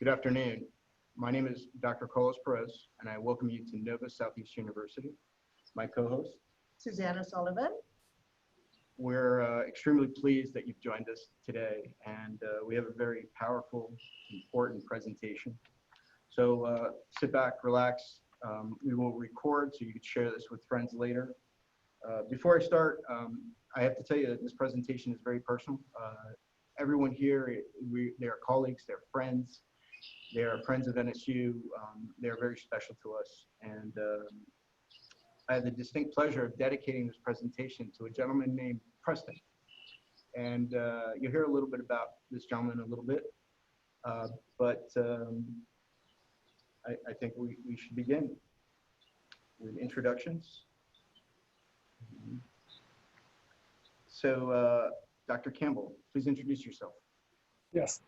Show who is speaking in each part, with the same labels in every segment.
Speaker 1: Good afternoon. My name is Dr. Carlos Perez, and I welcome you to Nova Southeast University. My co-host,
Speaker 2: Susanna Sullivan.
Speaker 1: We're extremely pleased that you've joined us today, and we have a very powerful, important presentation. So sit back, relax. We will record so you can share this with friends later. Before I start, I have to tell you that this presentation is very personal. Everyone here, they are colleagues, they're friends. They are friends of NSU. They're very special to us. And I have the distinct pleasure of dedicating this presentation to a gentleman named Preston. And you'll hear a little bit about this gentleman in a little bit. But I think we should begin with introductions. So Dr. Campbell, please introduce yourself.
Speaker 3: Yes.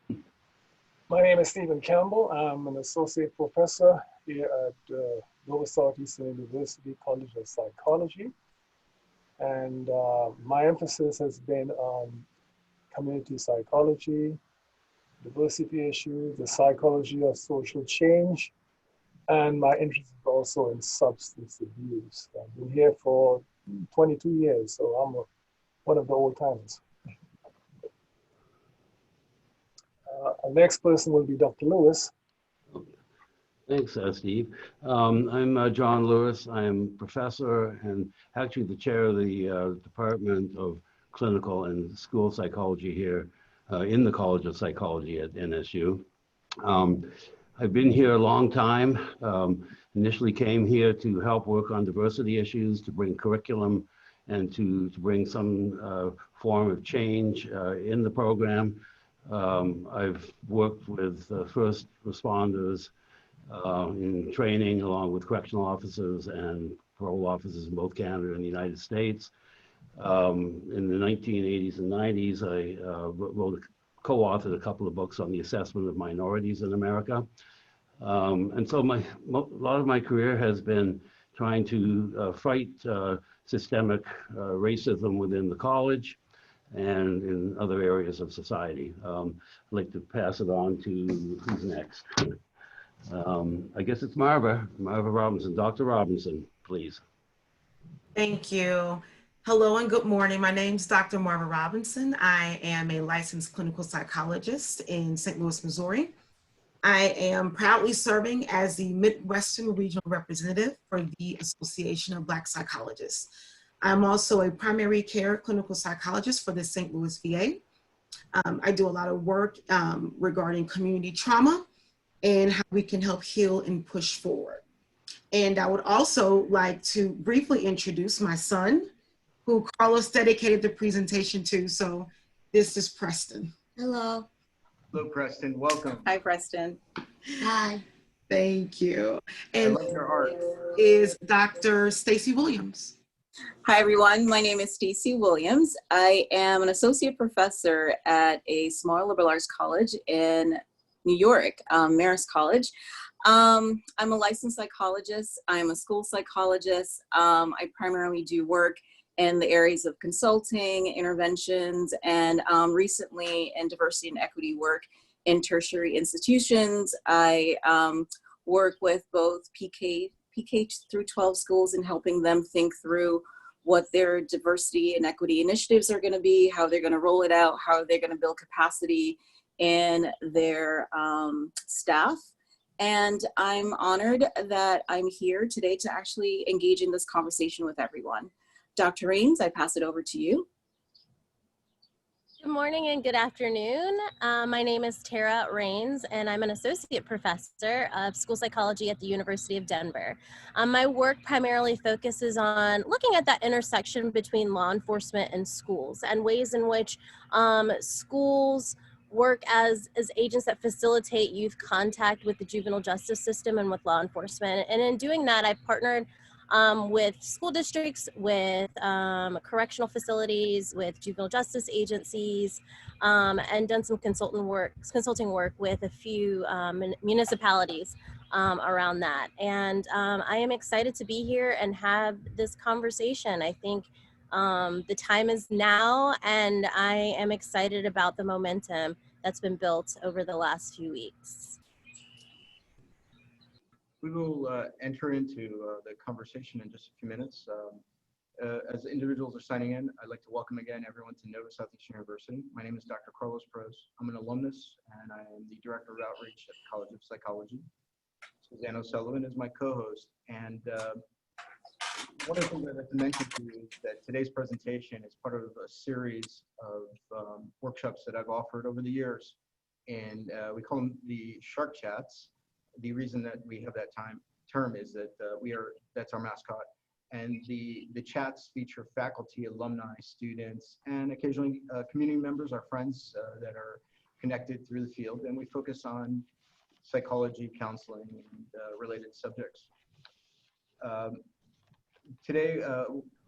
Speaker 3: My name is Stephen Campbell. I'm an associate professor here at Nova Southeastern University College of Psychology. And my emphasis has been on community psychology, diversity issues, the psychology of social change, and my interest is also in substance abuse. I've been here for 22 years, so I'm one of the old timers. Our next person will be Dr. Lewis.
Speaker 4: Thanks, Steve. I'm John Lewis. I am professor and actually the chair of the Department of Clinical and School Psychology here in the College of Psychology at NSU. I've been here a long time. Initially came here to help work on diversity issues, to bring curriculum, and to bring some form of change in the program. I've worked with first responders in training along with correctional officers and parole officers in both Canada and the United States. In the 1980s and 90s, I co-authored a couple of books on the assessment of minorities in America. And so a lot of my career has been trying to fight systemic racism within the college and in other areas of society. I'd like to pass it on to who's next. I guess it's Marla Robinson. Dr. Robinson, please.
Speaker 5: Thank you. Hello and good morning. My name is Dr. Marla Robinson. I am a licensed clinical psychologist in St. Louis, Missouri. I am proudly serving as the Midwestern Regional Representative for the Association of Black Psychologists. I'm also a primary care clinical psychologist for the St. Louis VA. I do a lot of work regarding community trauma and how we can help heal and push forward. And I would also like to briefly introduce my son, who Carlos dedicated the presentation to. So this is Preston.
Speaker 2: Hello.
Speaker 1: Hello, Preston. Welcome.
Speaker 6: Hi, Preston.
Speaker 2: Hi.
Speaker 5: Thank you.
Speaker 1: I
Speaker 5: And
Speaker 1: love your art.
Speaker 5: is Dr. Stacy Williams.
Speaker 6: Hi, everyone. My name is Stacy Williams. I am an associate professor at a small liberal arts college in New York, Marist College. I'm a licensed psychologist. I'm a school psychologist. I primarily do work in the areas of consulting, interventions, and recently in diversity and equity work in tertiary institutions. I work with both PK through 12 schools and helping them think through what their diversity and equity initiatives are going to be, how they're going to roll it out, how they're going to build capacity in their staff. And I'm honored that I'm here today to actually engage in this conversation with everyone. Dr. Rains, I pass it over to you.
Speaker 7: Good morning and good afternoon. My name is Tara Rains, and I'm an associate professor of school psychology at the University of Denver. My work primarily focuses on looking at that intersection between law enforcement and schools and ways in which schools work as agents that facilitate youth contact with the juvenile justice system and with law enforcement. And in doing that, I've partnered with school districts, with correctional facilities, with juvenile justice agencies, and done some consulting work with a few municipalities around that. And I am excited to be here and have this conversation. I think the time is now, and I am excited about the momentum that's been built over the last few weeks.
Speaker 1: We will enter into the conversation in just a few minutes. As individuals are signing in, I'd like to welcome again everyone to Nova Southeastern University. My name is Dr. Carlos Perez. I'm an alumnus, and I am the Director of Outreach at the College of Psychology. Suzanne O'Sullivan is my co-host, and one of the things I'd like to mention to you is that today's presentation is part of a series of workshops that I've offered over the years, and we call them the Shark Chats. The reason that we have that term is that that's our mascot, and the chats feature faculty, alumni, students, and occasionally community members, our friends that are connected through the field, and we focus on psychology, counseling, and related subjects. Today,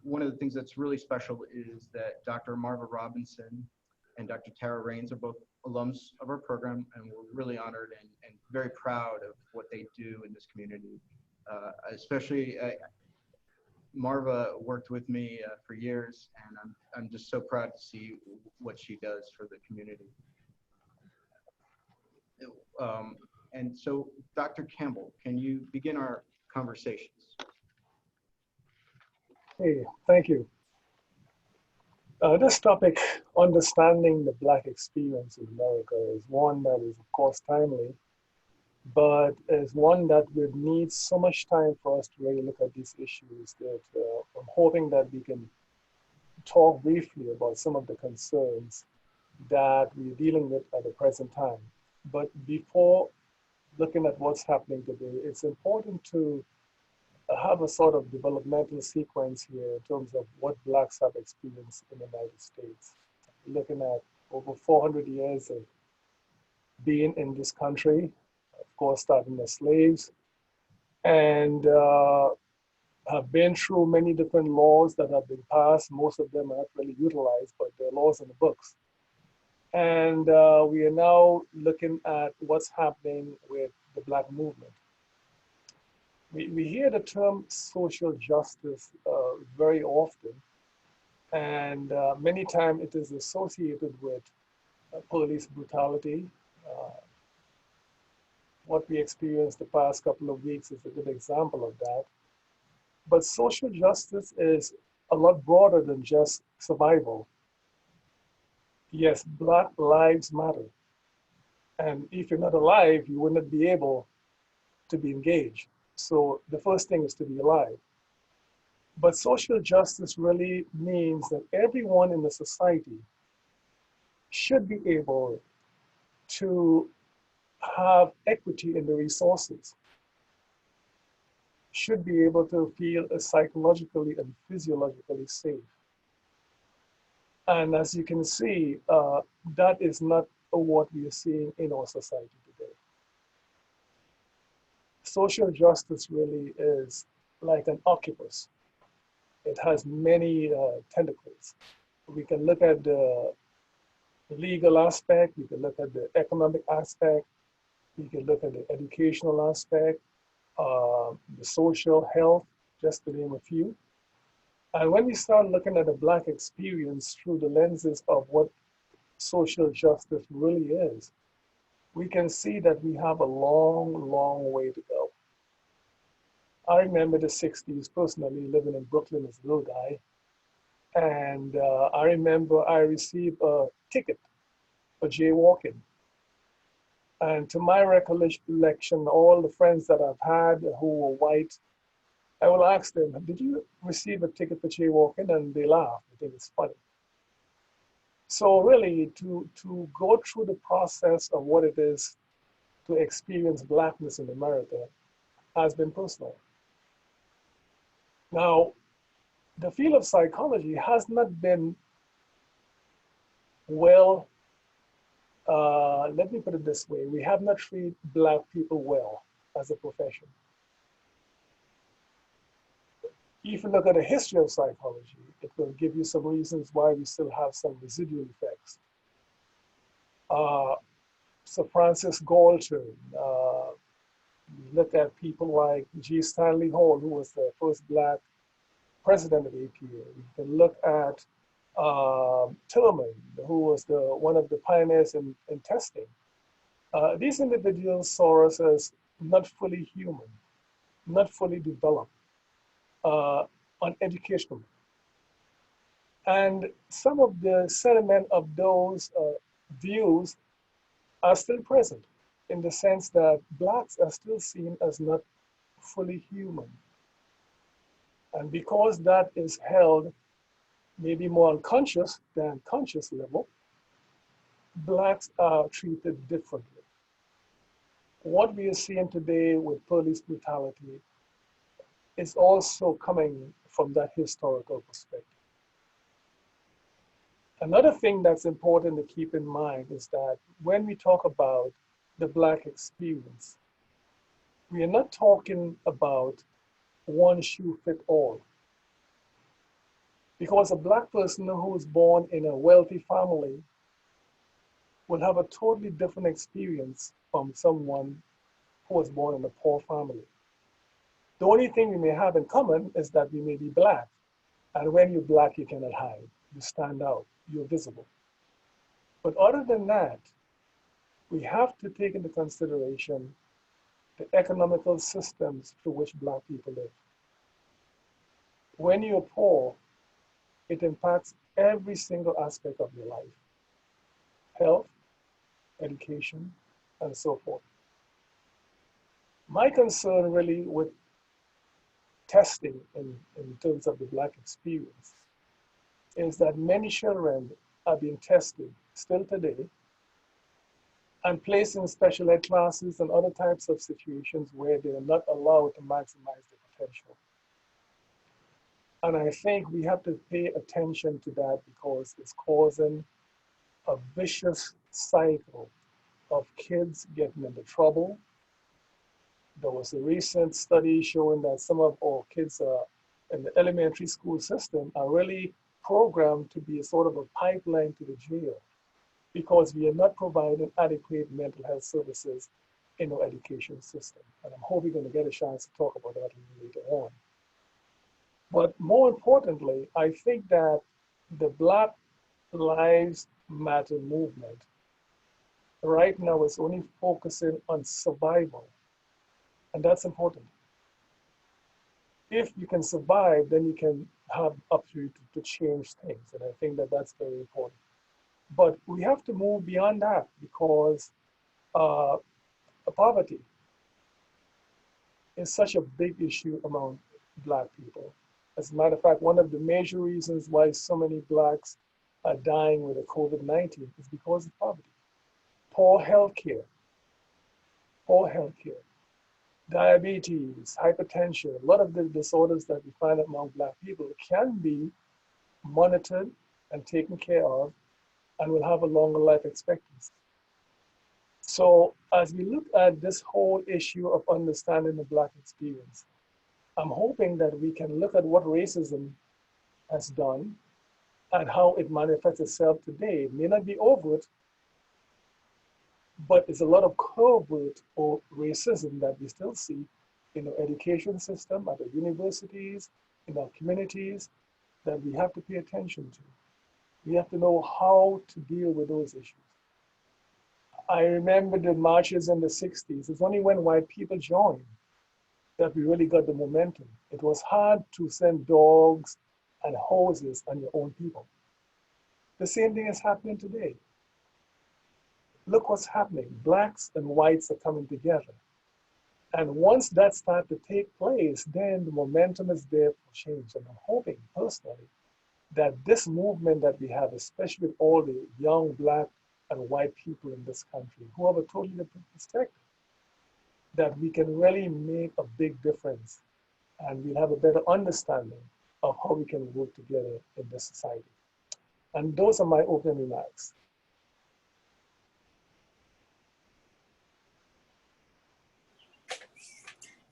Speaker 1: one of the things that's really special is that Dr. Marla Robinson and Dr. Tara Rains are both alums of our program, and we're really honored and very proud of what they do in this community. Especially, Marva worked with me for years, and I'm just so proud to see what she does for the community. And so, Dr. Campbell, can you begin our conversations?
Speaker 3: Hey, thank you. This topic, understanding the Black experience in America, is one that is, of course, timely, but is one that would need so much time for us to really look at these issues that I'm hoping that we can talk briefly about some of the concerns that we're dealing with at the present time. But before looking at what's happening today, it's important to have a sort of developmental sequence here in terms of what Blacks have experienced in the United States. Looking at over 400 years of being in this country, of course, starting as slaves, and have been through many different laws that have been passed. Most of them are not really utilized, but they're laws in the books. And we are now looking at what's happening with the Black movement. We hear the term social justice very often, and many times it is associated with police brutality. What we experienced the past couple of weeks is a good example of that. But social justice is a lot broader than just survival. Yes, Black lives matter. And if you're not alive, you wouldn't be able to be engaged. So the first thing is to be alive. But social justice really means that everyone in the society should be able to have equity in the resources, should be able to feel psychologically and physiologically safe. And as you can see, that is not what we are seeing in our society today. Social justice really is like an octopus. It has many tentacles. We can look at the legal aspect, we can look at the economic aspect, we can look at the educational aspect, the social health, just to name a few. And when we start looking at the Black experience through the lenses of what social justice really is, we can see that we have a long, long way to go. I remember the 60s personally, living in Brooklyn as a little guy. And I remember I received a ticket for jaywalking. And to my recollection, all the friends that I've had who were white, I will ask them, did you receive a ticket for jaywalking? And they laugh, I think it's funny. So really, to go through the process of what it is to experience Blackness in America has been personal. Now, the field of psychology has not been well, let me put it this way, we have not treated Black people well as a profession. If you look at the history of psychology, it will give you some reasons why we still have some residual effects. Sir Francis Galton, look at people like G. Stanley Hall, who was the first Black president of APA. We can look at Tillman, who was one of the pioneers in testing. These individuals saw us as not fully human. not fully developed on educational. And some of the sentiment of those views are still present in the sense that Blacks are still seen as not fully human. And because that is held maybe more unconscious than conscious level, Blacks are treated differently. What we are seeing today with police brutality is also coming from that historical perspective. Another thing that's important to keep in mind is that when we talk about the Black experience, we are not talking about one shoe fit all. Because a Black person who is born in a wealthy family will have a totally different experience from someone who was born in a poor family. The only thing we may have in common is that we may be Black. And when you're Black, you cannot hide. You stand out, you're visible. But other than that, we have to take into consideration the economical systems through which Black people live. When you're poor, it impacts every single aspect of your life: health, education, and so forth. My concern really with testing in terms of the Black experience is that many children are being tested still today and placed in special ed classes and other types of situations where they are not allowed to maximize their potential. And I think we have to pay attention to that because it's causing a vicious cycle of kids getting into trouble. There was a recent study showing that some of our kids in the elementary school system are really programmed to be a sort of a pipeline to the jail because we are not providing adequate mental health services in our education system. And I'm hoping we're going to get a chance to talk about that later on. But more importantly, I think that the Black Lives Matter movement right now is only focusing on survival. And that's important. If you can survive, then you can have opportunity to change things. And I think that that's very important. But we have to move beyond that because poverty is such a big issue among Black people. As a matter of fact, one of the major reasons why so many Blacks are dying with the COVID-19 is because of poverty. Poor healthcare, diabetes, hypertension, a lot of the disorders that we find among Black people can be monitored and taken care of and will have a longer life expectancy. So as we look at this whole issue of understanding the Black experience, I'm hoping that we can look at what racism has done and how it manifests itself today. It may not be overt, but it's a lot of covert or racism that we still see in our education system, at the universities, in our communities, that we have to pay attention to. We have to know how to deal with those issues. I remember the marches in the 60s. It's only when white people joined that we really got the momentum. It was hard to send dogs and hoses on your own people. The same thing is happening today. Look what's happening. Blacks and whites are coming together. And once that starts to take place, then the momentum is there for change. And I'm hoping personally that this movement that we have, especially with all the young Black and white people in this country who have a totally different perspective, that we can really make a big difference and we'll have a better understanding of how we can work together in this society. And those are my opening remarks.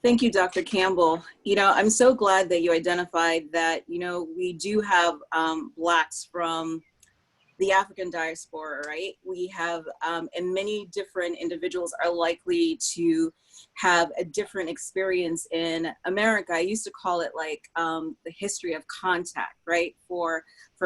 Speaker 6: Thank you, Dr. Campbell. You know, I'm so glad that you identified that, you know, we do have Blacks from the African diaspora, right? We have, and many different individuals are likely to have a different experience in America. I used to call it like the history of contact, right? For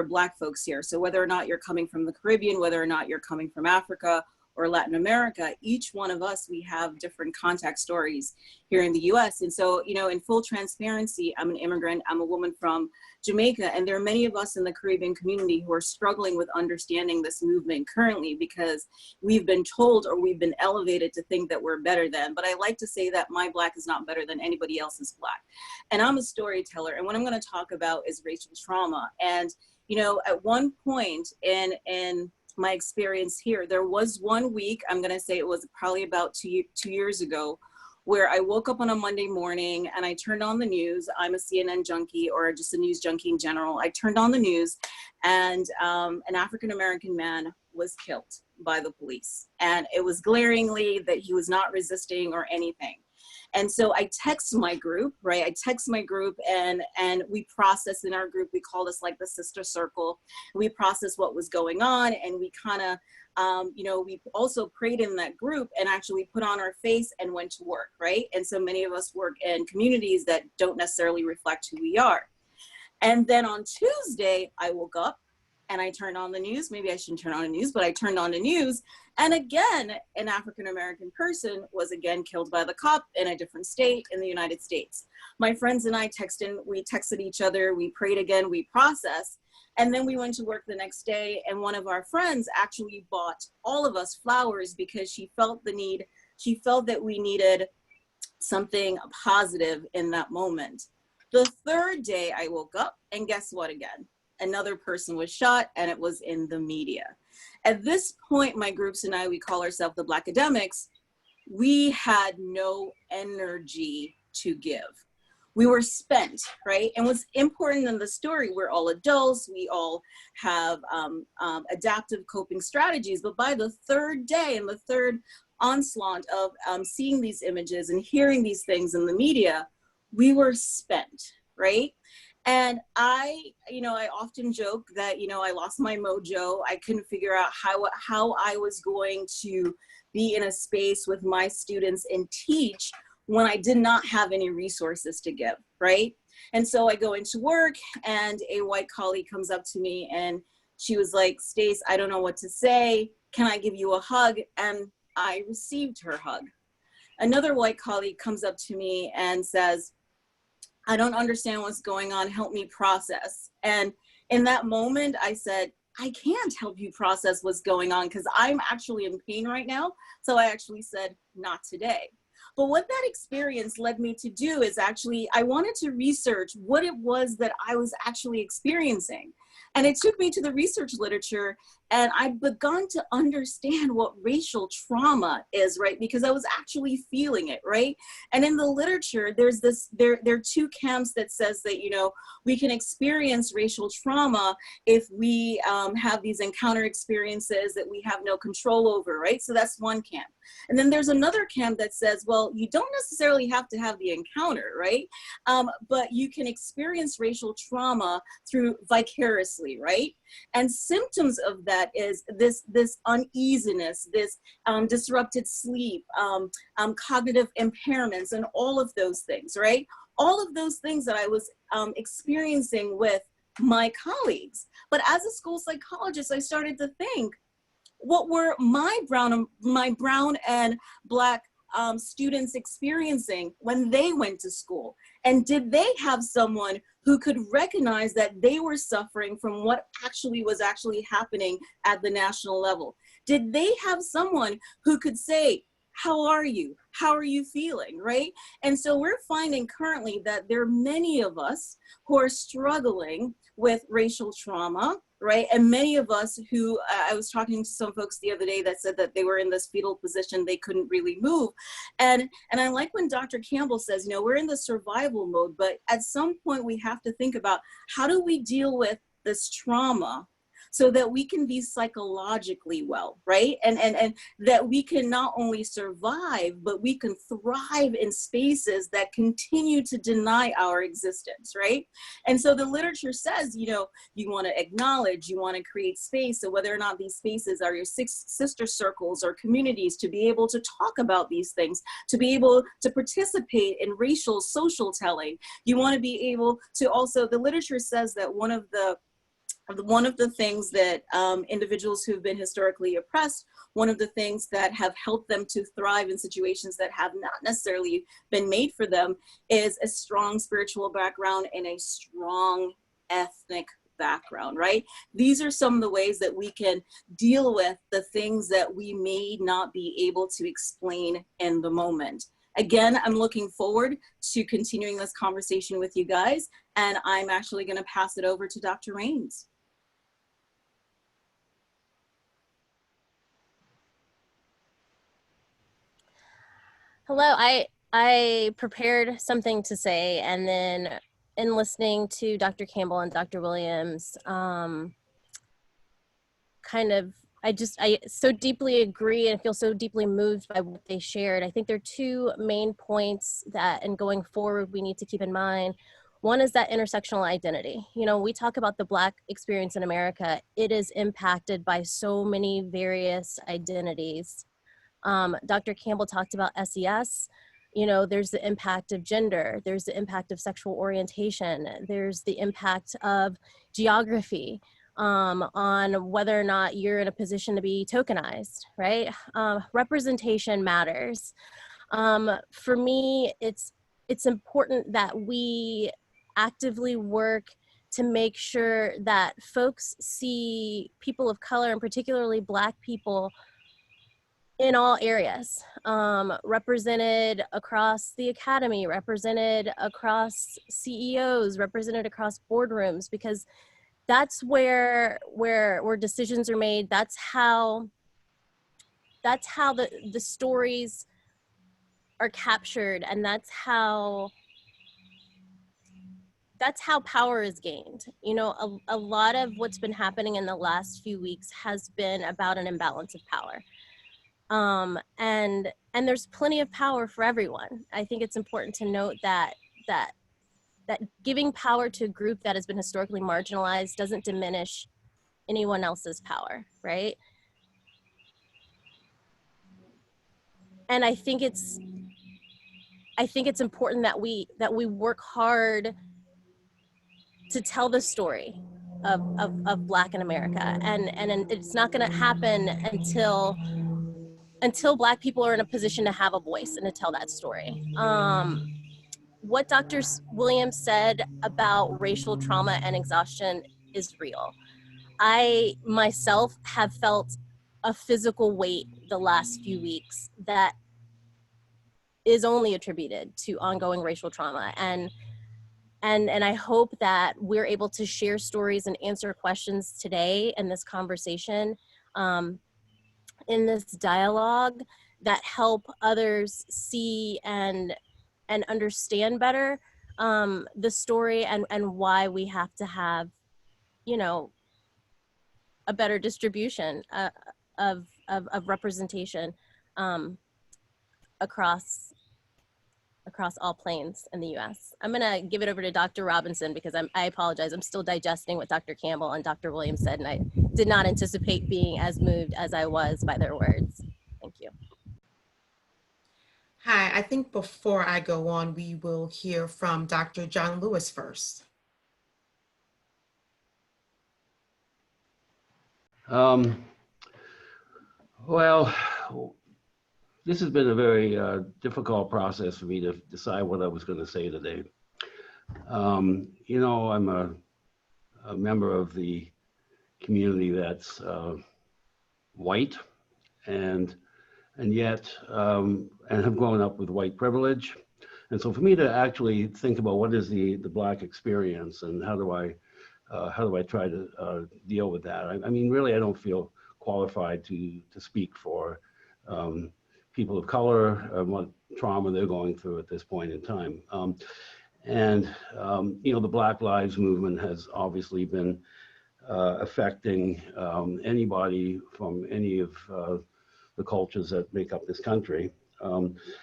Speaker 6: Black folks here. So whether or not you're coming from the Caribbean, whether or not you're coming from Africa, or Latin America, each one of us, we have different contact stories here in the US. And so, you know, in full transparency, I'm an immigrant, I'm a woman from Jamaica, and there are many of us in the Caribbean community who are struggling with understanding this movement currently because we've been told or we've been elevated to think that we're better than. But I like to say that my Black is not better than anybody else's Black. And I'm a storyteller, and what I'm going to talk about is racial trauma. And, you know, at one point in my experience here, there was 1 week, I'm going to say it was probably about two years ago, where I woke up on a Monday morning and I turned on the news. I'm a CNN junkie, or just a news junkie in general. I turned on the news, and an African-American man was killed by the police. And it was glaringly that he was not resisting or anything. And so I text my group, right? I text my group, and we process in our group, we call this like the sister circle. We process what was going on, and we kind of, you know, we also prayed in that group and actually put on our face and went to work, right? And so many of us work in communities that don't necessarily reflect who we are. And then on Tuesday, I woke up and I turned on the news. Maybe I shouldn't turn on the news, but I turned on the news. And again, an African-American person was again killed by the cop in a different state in the United States. My friends and I we texted each other, we prayed again, we processed. And then we went to work the next day, and one of our friends actually bought all of us flowers because she felt that we needed something positive in that moment. The third day I woke up, and guess what again? Another person was shot, and it was in the media. At this point, my groups and I, we call ourselves the Black academics, we had no energy to give. We were spent, right? And what's important in the story, we're all adults, we all have adaptive coping strategies, but by the third day and the third onslaught of seeing these images and hearing these things in the media, we were spent, right? And I often joke that, I lost my mojo. I couldn't figure out how I was going to be in a space with my students and teach when I did not have any resources to give, right? And so I go into work, and a white colleague comes up to me, and she was like, "Stace, I don't know what to say. Can I give you a hug?" And I received her hug. Another white colleague comes up to me and says, "I don't understand what's going on. Help me process." And in that moment, I said, "I can't help you process what's going on because I'm actually in pain right now." So I actually said, "Not today." But what that experience led me to do is I wanted to research what it was that I was actually experiencing. And it took me to the research literature, and I've begun to understand what racial trauma is, right? Because I was actually feeling it, right? And in the literature, there are two camps that says that, we can experience racial trauma if we have these encounter experiences that we have no control over, right? So that's one camp. And then there's another camp that says, well, you don't necessarily have to have the encounter, right? But you can experience racial trauma through vicariously, right? And symptoms of that is this uneasiness, this disrupted sleep, cognitive impairments, and all of those things, right? All of those things that I was experiencing with my colleagues. But as a school psychologist, I started to think, what were my brown and Black students experiencing when they went to school? And did they have someone who could recognize that they were suffering from what was actually happening at the national level? Did they have someone who could say, "How are you? How are you feeling?" Right? And so we're finding currently that there are many of us who are struggling with racial trauma, right? And many of us who, I was talking to some folks the other day that said that they were in this fetal position, they couldn't really move. And I like when Dr. Campbell says, we're in the survival mode, but at some point we have to think about, how do we deal with this trauma so that we can be psychologically well, right? And that we can not only survive, but we can thrive in spaces that continue to deny our existence, right? And so the literature says, you want to acknowledge, you want to create space. So whether or not these spaces are your sister circles or communities, to be able to talk about these things, to be able to participate in racial social telling, you want to be able to also, the literature says that one of the one of the things that individuals who've been historically oppressed, one of the things that have helped them to thrive in situations that have not necessarily been made for them is a strong spiritual background and a strong ethnic background, right? These are some of the ways that we can deal with the things that we may not be able to explain in the moment. Again, I'm looking forward to continuing this conversation with you guys, and I'm actually going to pass it over to Dr. Rains.
Speaker 7: Hello, I prepared something to say, and then in listening to Dr. Campbell and Dr. Williams, I so deeply agree and feel so deeply moved by what they shared. I think there are two main points that, and going forward, we need to keep in mind. One is that intersectional identity. You know, we talk about the Black experience in America. It is impacted by so many various identities. Dr. Campbell talked about SES. You know, there's the impact of gender, there's the impact of sexual orientation, there's the impact of geography, on whether or not you're in a position to be tokenized, right? Representation matters. For me, it's important that we actively work to make sure that folks see people of color, and particularly Black people, in all areas, represented across the academy, represented across CEOs, represented across boardrooms, because that's where decisions are made. That's how the stories are captured, and that's how power is gained. You know, a lot of what's been happening in the last few weeks has been about an imbalance of power. And there's plenty of power for everyone. I think it's important to note that giving power to a group that has been historically marginalized doesn't diminish anyone else's power, right? And I think it's important that we work hard to tell the story of Black in America, and it's not going to happen until Black people are in a position to have a voice and to tell that story. What Dr. Williams said about racial trauma and exhaustion is real. I myself have felt a physical weight the last few weeks that is only attributed to ongoing racial trauma. And I hope that we're able to share stories and answer questions today in this conversation, in this dialogue, that help others see and understand better the story, and why we have to have, you know, a better distribution of representation across all planes in the U.S. I'm gonna give it over to Dr. Robinson, because I apologize, I'm still digesting what Dr. Campbell and Dr. Williams said, and I did not anticipate being as moved as I was by their words. Thank you.
Speaker 5: Hi, I think before I go on, we will hear from Dr. John Lewis first.
Speaker 4: Well, this has been a very difficult process for me to decide what I was going to say today. You know, I'm a member of the community that's white, and yet, and have grown up with white privilege. And so for me to actually think about what is the Black experience, and how do I try to deal with that? I mean, really, I don't feel qualified to speak for people of color, what trauma they're going through at this point in time. You know, the Black Lives Movement has obviously been affecting anybody from any of the cultures that make up this country.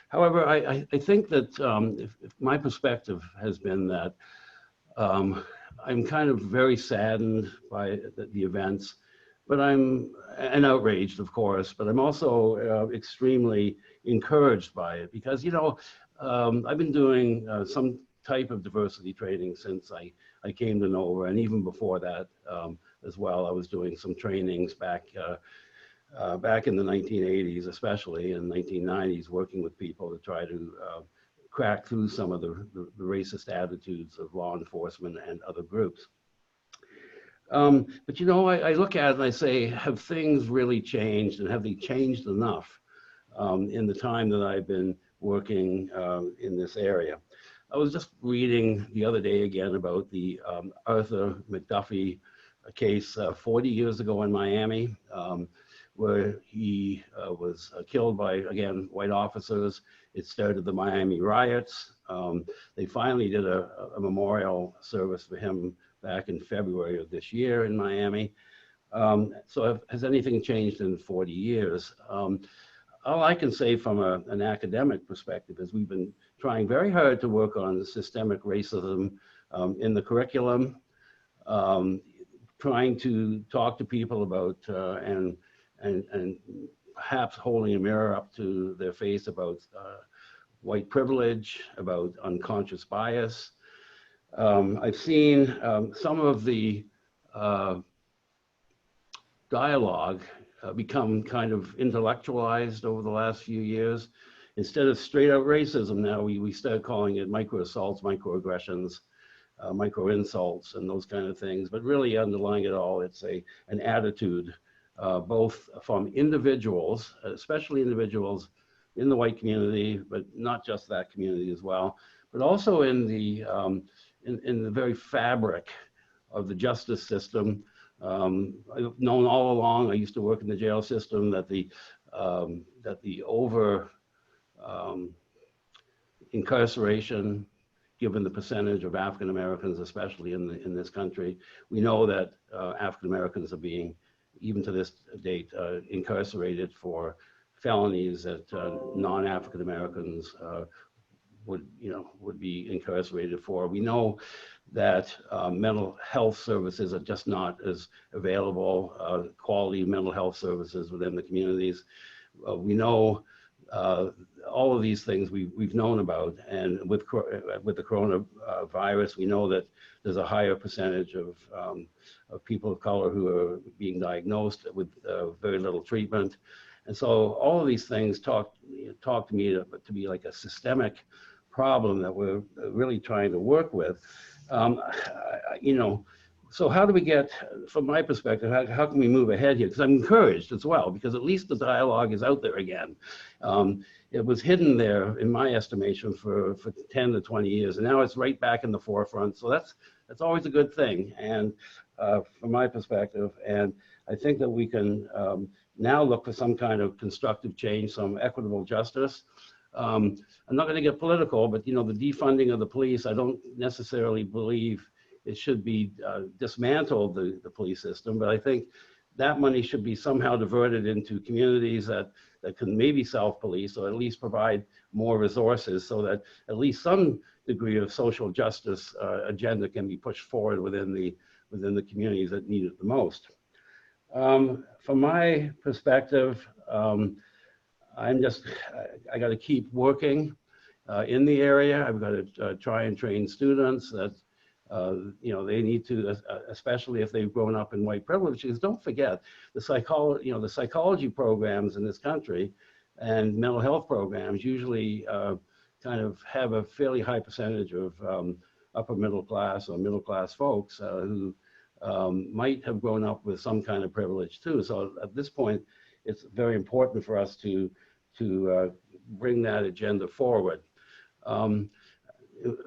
Speaker 4: However, I think that if my perspective has been that I'm kind of very saddened by the events, but and outraged, of course, but I'm also extremely encouraged by it, because, you know, I've been doing some type of diversity training since I came to know her, and even before that as well. I was doing some trainings back in the 1980s, especially in the 1990s, working with people to try to crack through some of the racist attitudes of law enforcement and other groups. But you know, I look at it and I say, have things really changed, and have they changed enough in the time that I've been working in this area? I was just reading the other day again about the Arthur Mcduffie case 40 years ago in Miami, where he was killed by, again, white officers. It started the Miami riots. They finally did a memorial service for him back in February of this year in Miami. So has anything changed in 40 years? All I can say from an academic perspective is we've been trying very hard to work on systemic racism in the curriculum, trying to talk to people about and perhaps holding a mirror up to their face about white privilege, about unconscious bias. I've seen some of the dialogue become kind of intellectualized over the last few years. Instead of straight out racism, now we started calling it micro assaults, microaggressions, micro insults, and those kind of things. But really underlying it all, it's an attitude, both from individuals, especially individuals in the white community, but not just that community as well, but also in the very fabric of the justice system. I've known all along, I used to work in the jail system, that the over incarceration, given the percentage of African Americans, especially in this country, we know that African Americans are being, even to this date, incarcerated for felonies that non-African Americans would be incarcerated for. We know that mental health services are just not as available, quality mental health services within the communities. We know all of these things we've known about, and with the coronavirus, we know that there's a higher percentage of people of color who are being diagnosed with very little treatment. And so all of these things talk to me to be like a systemic problem that we're really trying to work with. So how do we get, from my perspective, how can we move ahead here? Because I'm encouraged as well, because at least the dialogue is out there again. It was hidden there, in my estimation, for 10 to 20 years, and now it's right back in the forefront. So that's always a good thing, and from my perspective. And I think that we can now look for some kind of constructive change, some equitable justice. I'm not going to get political, but the defunding of the police, I don't necessarily believe it should be dismantled, the police system, but I think that money should be somehow diverted into communities that can maybe self-police, or at least provide more resources, so that at least some degree of social justice agenda can be pushed forward within the communities that need it the most. From my perspective, I got to keep working in the area. I've got to try and train students that they need to, especially if they've grown up in white privilege. Because don't forget, the psychology programs in this country and mental health programs usually kind of have a fairly high percentage of upper middle class or middle class folks who might have grown up with some kind of privilege too. So at this point, it's very important for us to bring that agenda forward.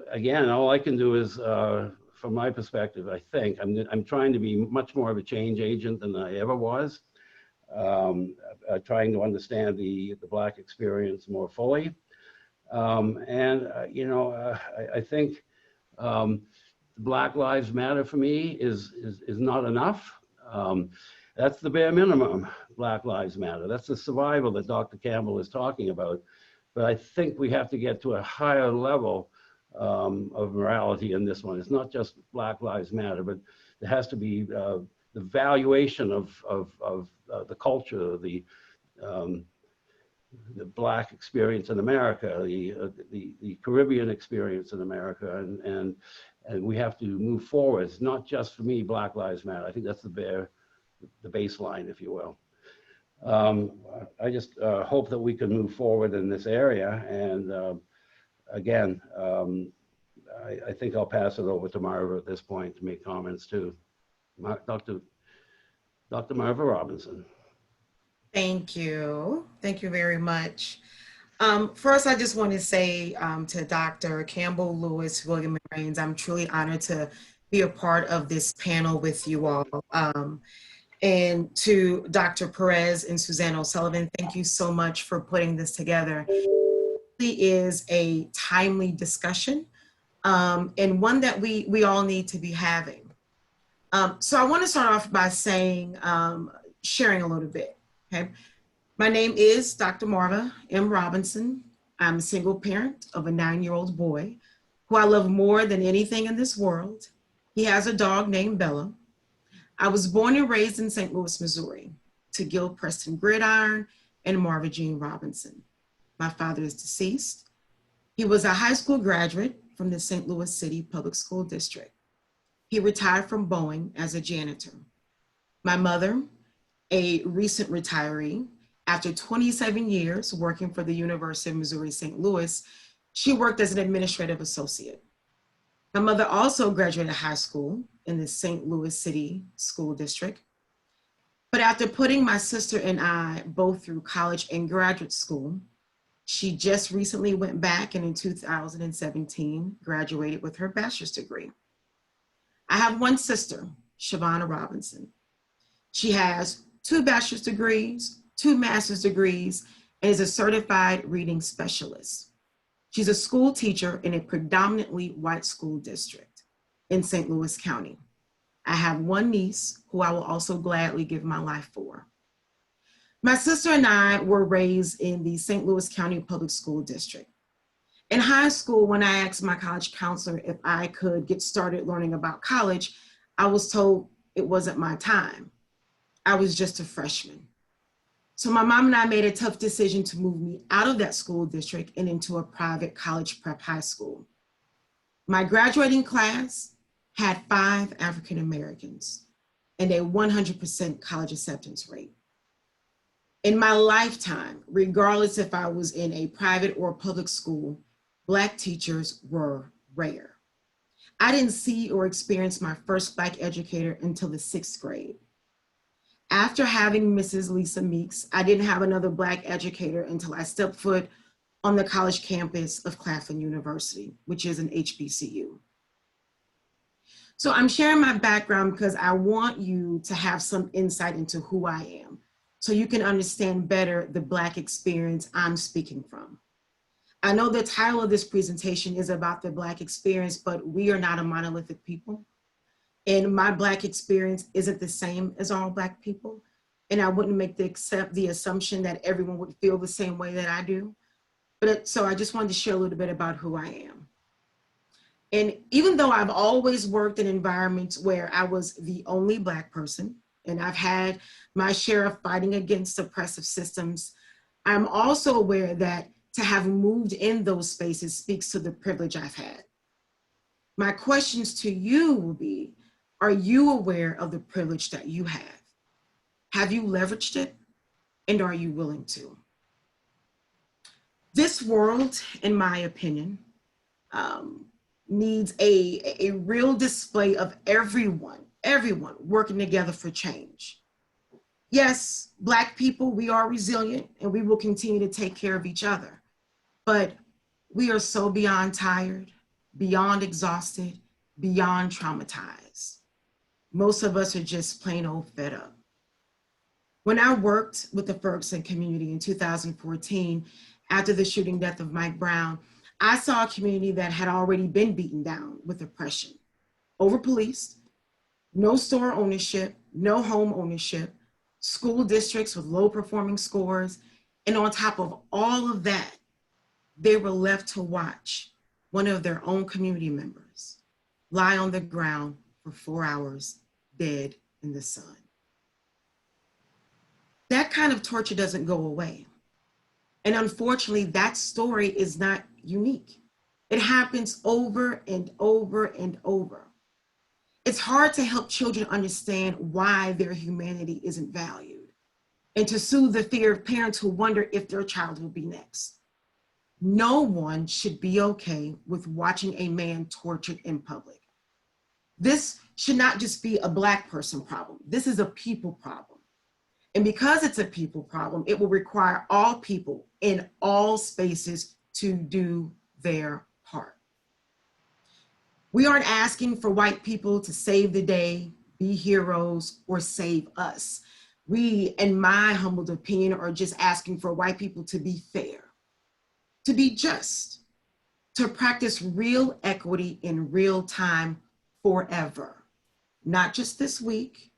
Speaker 4: Again, all I can do is, from my perspective, I think I'm trying to be much more of a change agent than I ever was, trying to understand the Black experience more fully. I think Black Lives Matter for me is not enough. That's the bare minimum, Black Lives Matter. That's the survival that Dr. Campbell is talking about. But I think we have to get to a higher level of morality in this one. It's not just Black Lives Matter, but there has to be the valuation of the culture, the Black experience in America, the Caribbean experience in America, and we have to move forward. It's not just for me, Black Lives Matter. I think that's the baseline, if you will. I just hope that we can move forward in this area. And again, I think I'll pass it over to Marva at this point to make comments too. Dr. Marla Robinson.
Speaker 5: Thank you. Thank you very much. First, I just want to say to Dr. Campbell, Lewis, William, and Rains, I'm truly honored to be a part of this panel with you all. And to Dr. Perez and Suzanne O'Sullivan, thank you so much for putting this together. It really is a timely discussion and one that we all need to be having. So I want to start off by saying, sharing a little bit, okay? My name is Dr. Marla M. Robinson. I'm a single parent of a 9-year-old boy who I love more than anything in this world. He has a dog named Bella. I was born and raised in St. Louis, Missouri, to Gil Preston Gridiron and Marva Jean Robinson. My father is deceased. He was a high school graduate from the St. Louis City Public School District. He retired from Boeing as a janitor. My mother, a recent retiree, after 27 years working for the University of Missouri St. Louis, she worked as an administrative associate. My mother also graduated high school in the St. Louis City School District. But after putting my sister and I both through college and graduate school, she just recently went back and in 2017 graduated with her bachelor's degree. I have one sister, Shavonna Robinson. She has 2 bachelor's degrees, 2 master's degrees, and is a certified reading specialist. She's a school teacher in a predominantly white school district in St. Louis County. I have one niece who I will also gladly give my life for. My sister and I were raised in the St. Louis County Public School District. In high school, when I asked my college counselor if I could get started learning about college, I was told it wasn't my time. I was just a freshman. So my mom and I made a tough decision to move me out of that school district and into a private college prep high school. My graduating class had 5 African Americans and a 100% college acceptance rate. In my lifetime, regardless if I was in a private or public school, Black teachers were rare. I didn't see or experience my first Black educator until the 6th grade. After having Mrs. Lisa Meeks, I didn't have another Black educator until I stepped foot on the college campus of Claflin University, which is an HBCU. So I'm sharing my background because I want you to have some insight into who I am, so you can understand better the Black experience I'm speaking from. I know the title of this presentation is about the Black experience, but we are not a monolithic people. And my Black experience isn't the same as all Black people. And I wouldn't make the assumption that everyone would feel the same way that I do. So I just wanted to share a little bit about who I am. And even though I've always worked in environments where I was the only Black person, and I've had my share of fighting against oppressive systems, I'm also aware that to have moved in those spaces speaks to the privilege I've had. My questions to you will be, are you aware of the privilege that you have? Have you leveraged it? And are you willing to? This world, in my opinion, needs a real display of everyone working together for change. Yes, Black people, we are resilient and we will continue to take care of each other. But we are so beyond tired, beyond exhausted, beyond traumatized. Most of us are just plain old fed up. When I worked with the Ferguson community in 2014, after the shooting death of Mike Brown, I saw a community that had already been beaten down with oppression, over-policed, no store ownership, no home ownership, school districts with low performing scores, and on top of all of that, they were left to watch one of their own community members lie on the ground for 4 hours, dead in the sun. That kind of torture doesn't go away. And unfortunately, that story is not unique. It happens over and over and over. It's hard to help children understand why their humanity isn't valued and to soothe the fear of parents who wonder if their child will be next. No one should be okay with watching a man tortured in public. This should not just be a Black person problem. This is a people problem. And because it's a people problem, it will require all people in all spaces to do their part. We aren't asking for white people to save the day, be heroes, or save us. We, in my humbled opinion, are just asking for white people to be fair, to be just, to practice real equity in real time forever. Not just this week,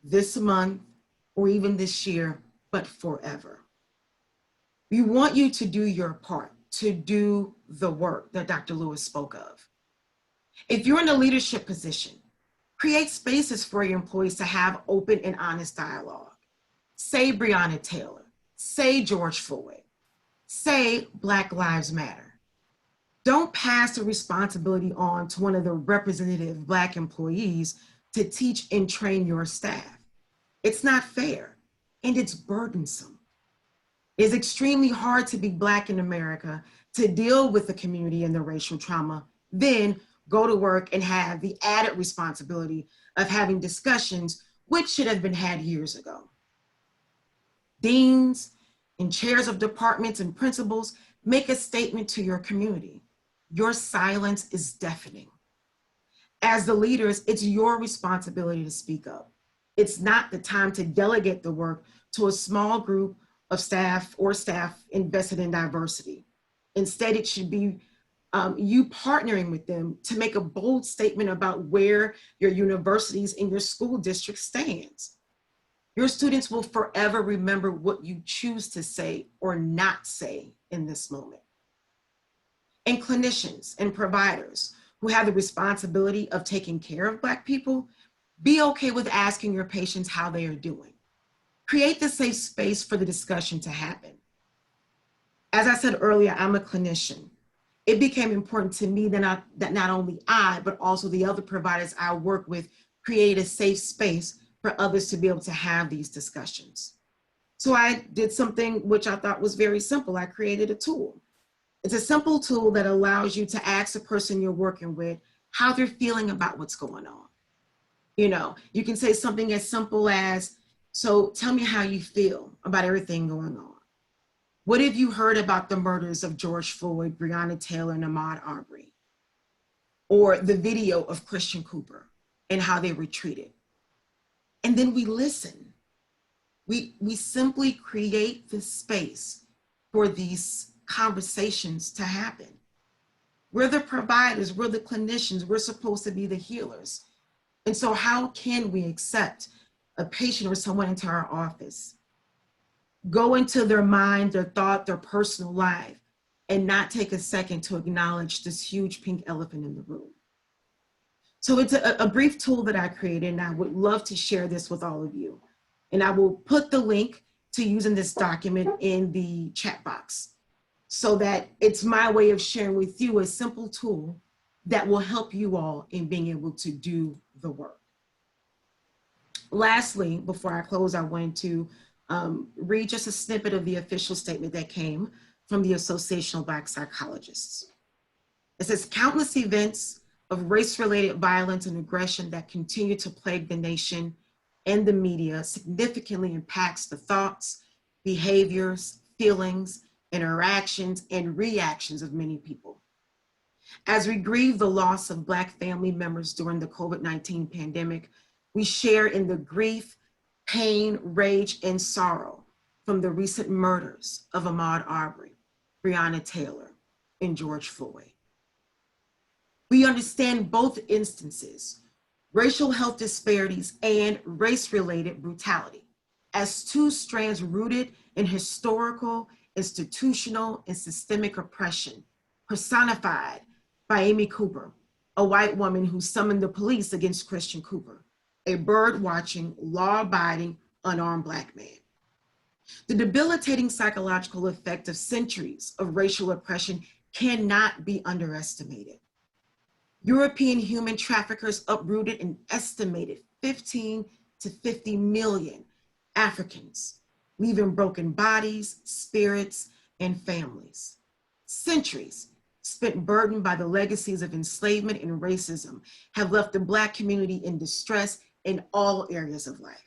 Speaker 5: this month, or even this year, but forever. We want you to do your part, to do the work that Dr. Lewis spoke of. If you're in a leadership position, create spaces for your employees to have open and honest dialogue. Say Breonna Taylor, say George Floyd, say Black Lives Matter. Don't pass the responsibility on to one of the representative Black employees to teach and train your staff. It's not fair, and it's burdensome. It's extremely hard to be Black in America, to deal with the community and the racial trauma, then go to work and have the added responsibility of having discussions which should have been had years ago. Deans and chairs of departments and principals, make a statement to your community. Your silence is deafening. As the leaders, it's your responsibility to speak up. It's not the time to delegate the work to a small group of staff or staff invested in diversity. Instead, it should be you partnering with them to make a bold statement about where your universities and your school district stands. Your students will forever remember what you choose to say or not say in this moment. And clinicians and providers who have the responsibility of taking care of Black people, be okay with asking your patients how they are doing. Create the safe space for the discussion to happen. As I said earlier, I'm a clinician. It became important to me that not only I, but also the other providers I work with create a safe space for others to be able to have these discussions. So I did something which I thought was very simple. I created a tool. It's a simple tool that allows you to ask the person you're working with how they're feeling about what's going on. You know, you can say something as simple as, so tell me how you feel about everything going on. What have you heard about the murders of George Floyd, Breonna Taylor, and Ahmaud Arbery? Or the video of Christian Cooper and how they were treated? And then we listen. We simply create the space for these conversations to happen. We're the providers, we're the clinicians, we're supposed to be the healers. And so how can we accept a patient or someone into our office, go into their mind, their thought, their personal life, and not take a second to acknowledge this huge pink elephant in the room? So it's a brief tool that I created, and I would love to share this with all of you. And I will put the link to using this document in the chat box so that it's my way of sharing with you a simple tool that will help you all in being able to do the work. Lastly, before I close, I wanted to read just a snippet of the official statement that came from the Association of Black Psychologists. It says, countless events of race-related violence and aggression that continue to plague the nation and the media significantly impacts the thoughts, behaviors, feelings, interactions, and reactions of many people. As we grieve the loss of Black family members during the COVID-19 pandemic, we share in the grief, pain, rage, and sorrow from the recent murders of Ahmaud Arbery, Breonna Taylor, and George Floyd. We understand both instances, racial health disparities and race-related brutality, as two strands rooted in historical, institutional, and systemic oppression, personified by Amy Cooper, a white woman who summoned the police against Christian Cooper, a bird-watching, law-abiding, unarmed Black man. The debilitating psychological effect of centuries of racial oppression cannot be underestimated. European human traffickers uprooted an estimated 15 to 50 million Africans, leaving broken bodies, spirits, and families. Centuries spent burdened by the legacies of enslavement and racism have left the Black community in distress in all areas of life.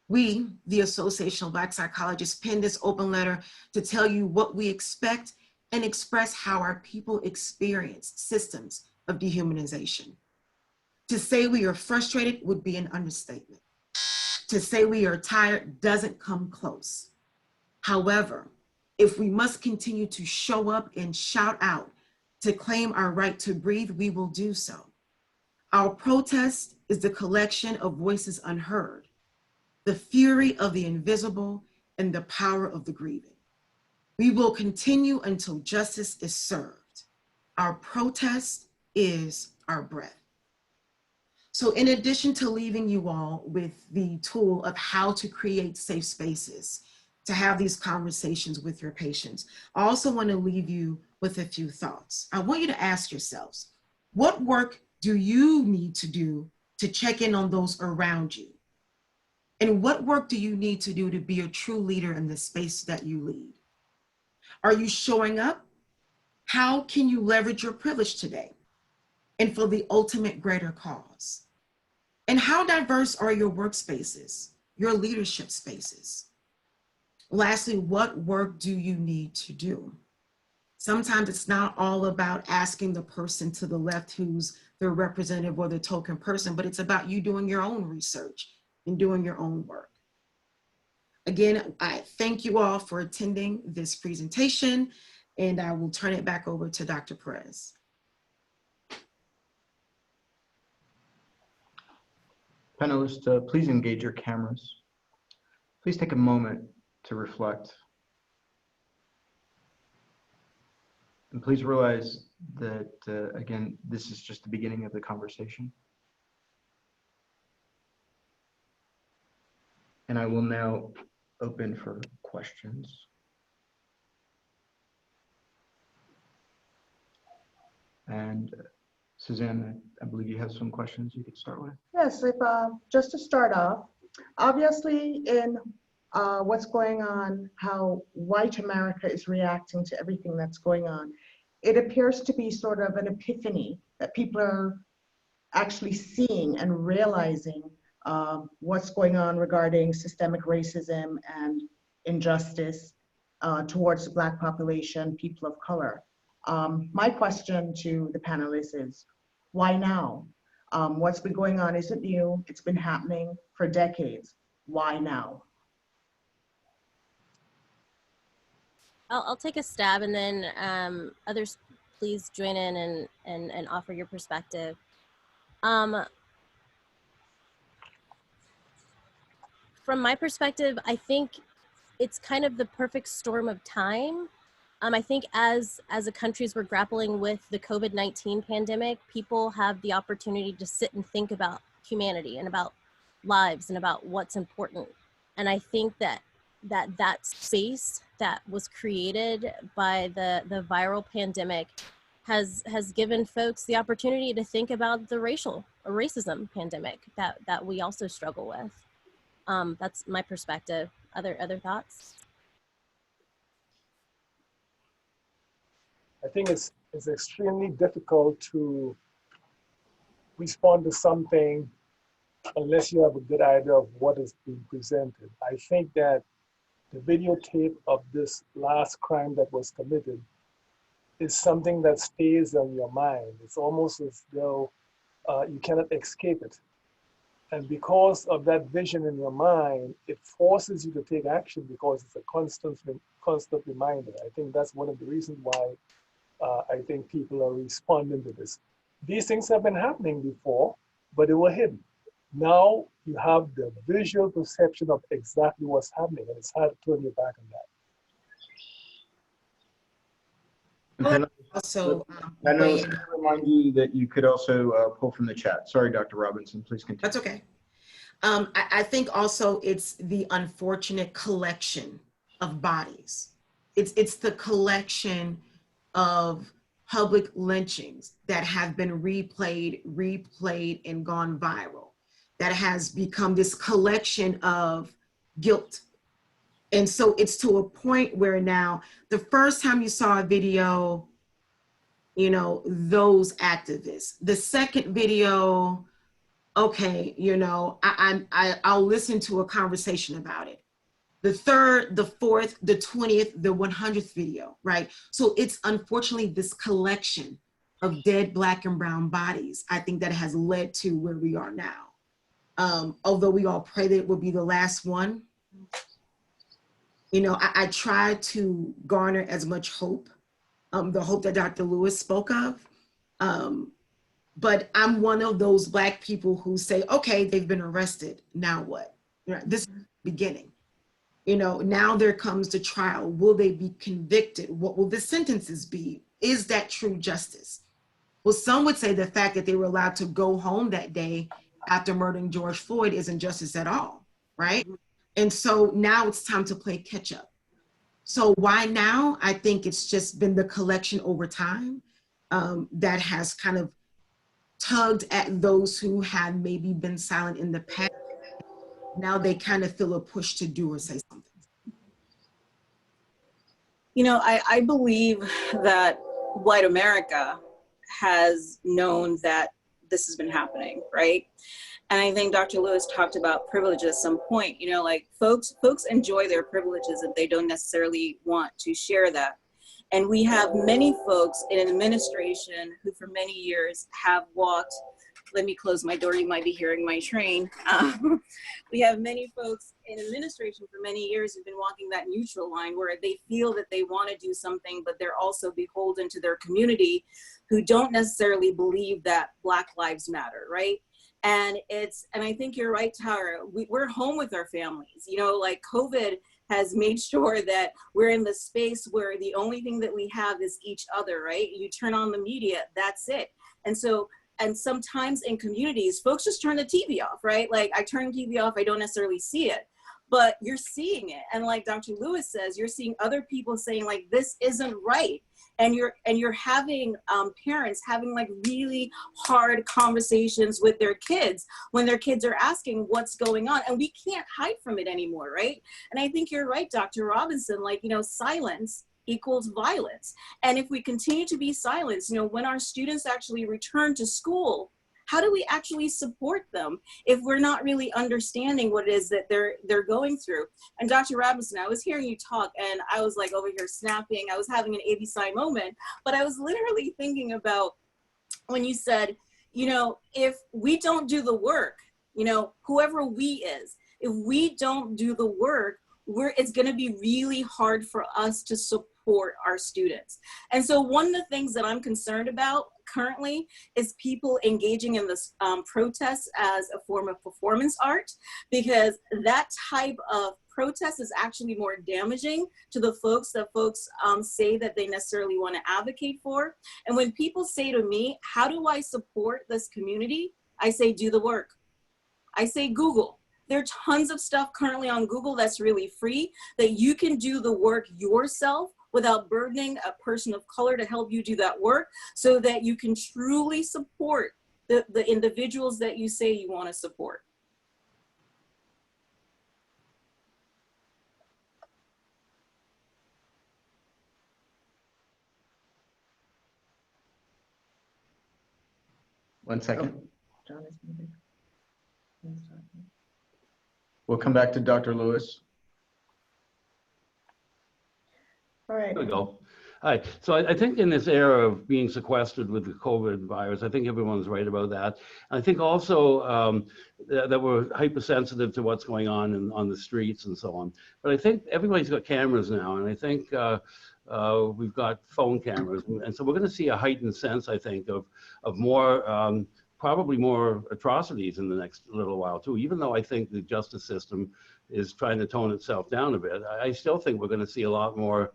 Speaker 5: We, the Association of Black Psychologists, penned this open letter to tell you what we expect and express how our people experience systems of dehumanization. To say we are frustrated would be an understatement. To say we are tired doesn't come close. However, if we must continue to show up and shout out to claim our right to breathe, we will do so. Our protest is the collection of voices unheard, the fury of the invisible, and the power of the grieving. We will continue until justice is served. Our protest is our breath. So in addition to leaving you all with the tool of how to create safe spaces, to have these conversations with your patients, I also want to leave you with a few thoughts. I want you to ask yourselves, what work do you need to do to check in on those around you? And what work do you need to do to be a true leader in the space that you lead? Are you showing up? How can you leverage your privilege today and for the ultimate greater cause? And how diverse are your workspaces, your leadership spaces? Lastly, what work do you need to do? Sometimes it's not all about asking the person to the left who's the representative or the token person, but it's about you doing your own research and doing your own work. Again, I thank you all for attending this presentation, and I will turn it back over to Dr. Perez.
Speaker 1: Panelists, please engage your cameras. Please take a moment to reflect. And please realize that, again, this is just the beginning of the conversation. And I will now open for questions. And Suzanne, I believe you have some questions you could start with.
Speaker 2: Yes, if, just to start off, obviously in what's going on, how white America is reacting to everything that's going on, it appears to be sort of an epiphany that people are actually seeing and realizing what's going on regarding systemic racism and injustice towards the Black population, people of color. My question to the panelists is, why now? What's been going on isn't new. It's been happening for decades. Why now?
Speaker 7: I'll take a stab, and then others please join in and offer your perspective. From my perspective, I think it's kind of the perfect storm of time. I think as a country, as we're grappling with the COVID-19 pandemic, people have the opportunity to sit and think about humanity and about lives and about what's important. And I think that space that was created by the viral pandemic has given folks the opportunity to think about the racism pandemic that we also struggle with. That's my perspective. Other thoughts?
Speaker 3: I think it's extremely difficult to respond to something unless you have a good idea of what is being presented. I think that the videotape of this last crime that was committed is something that stays on your mind. It's almost as though you cannot escape it. And because of that vision in your mind, it forces you to take action because it's a constant reminder. I think that's one of the reasons why I think people are responding to this. These things have been happening before, but they were hidden. Now you have the visual perception of exactly what's happening, and it's hard to turn your back on that.
Speaker 1: And
Speaker 5: Also,
Speaker 1: I know, I remind you that you could also pull from the chat. Sorry, Dr. Robinson, please continue.
Speaker 5: That's okay. I think also it's the unfortunate collection of bodies. It's the collection of public lynchings that have been replayed, and gone viral, that has become this collection of guilt. And so it's to a point where now, the first time you saw a video, you know, those activists. The second video, okay, you know, I'll listen to a conversation about it. The third, the fourth, the 20th, the 100th video, right? So it's unfortunately this collection of dead Black and brown bodies, I think, that has led to where we are now. Although we all pray that it will be the last one, you know, I try to garner as much hope, the hope that Dr. Lewis spoke of. But I'm one of those Black people who say, okay, they've been arrested, now what? Right? This is the beginning. You know, now there comes the trial. Will they be convicted? What will the sentences be? Is that true justice? Well, some would say the fact that they were allowed to go home that day after murdering George Floyd isn't justice at all, right? And so now it's time to play catch up. So why now? I think it's just been the collection over time that has kind of tugged at those who had maybe been silent in the past. Now they kind of feel a push to do or say something.
Speaker 6: You know, I believe that white America has known that this has been happening, right? And I think Dr. Lewis talked about privilege at some point. You know, like folks enjoy their privileges and they don't necessarily want to share that. And we have many folks in administration who for many years have walked, let me close my door, you might be hearing my train. We have many folks in administration for many years who've been walking that neutral line where they feel that they want to do something, but they're also beholden to their community who don't necessarily believe that Black lives matter, right? And I think you're right, Tara, we're home with our families. You know, like COVID has made sure that we're in the space where the only thing that we have is each other, right? You turn on the media, that's it. And sometimes in communities, folks just turn the TV off, right? Like I turn the TV off, I don't necessarily see it, but you're seeing it. And like Dr. Lewis says, you're seeing other people saying like, this isn't right. And you're having parents having like really hard conversations with their kids when their kids are asking what's going on, and we can't hide from it anymore, right? And I think you're right, Dr. Robinson, like, you know, silence equals violence. And if we continue to be silenced, you know, when our students actually return to school, how do we actually support them if we're not really understanding what it is that they're going through? And Dr. Robinson, I was hearing you talk and I was like over here snapping. I was having an ABCI moment, but I was literally thinking about when you said, you know, if we don't do the work, you know, whoever we is, if we don't do the work, it's going to be really hard for us to support our students. And so one of the things that I'm concerned about currently is people engaging in this protest as a form of performance art, because that type of protest is actually more damaging to the folks that say that they necessarily want to advocate for. And when people say to me, how do I support this community? I say, do the work. I say, Google. There are tons of stuff currently on Google that's really free that you can do the work yourself without burdening a person of color to help you do that work, so that you can truly support the individuals that you say you want to support.
Speaker 1: One second.
Speaker 2: John is moving.
Speaker 1: We'll come back to Dr. Lewis.
Speaker 2: All right.
Speaker 4: There we go. Hi. So I think in this era of being sequestered with the COVID virus, I think everyone's right about that. I think also that we're hypersensitive to what's going on the streets and so on. But I think everybody's got cameras now, and I think we've got phone cameras, and so we're going to see a heightened sense, I think, of more. Probably more atrocities in the next little while too, even though I think the justice system is trying to tone itself down a bit. I still think we're going to see a lot more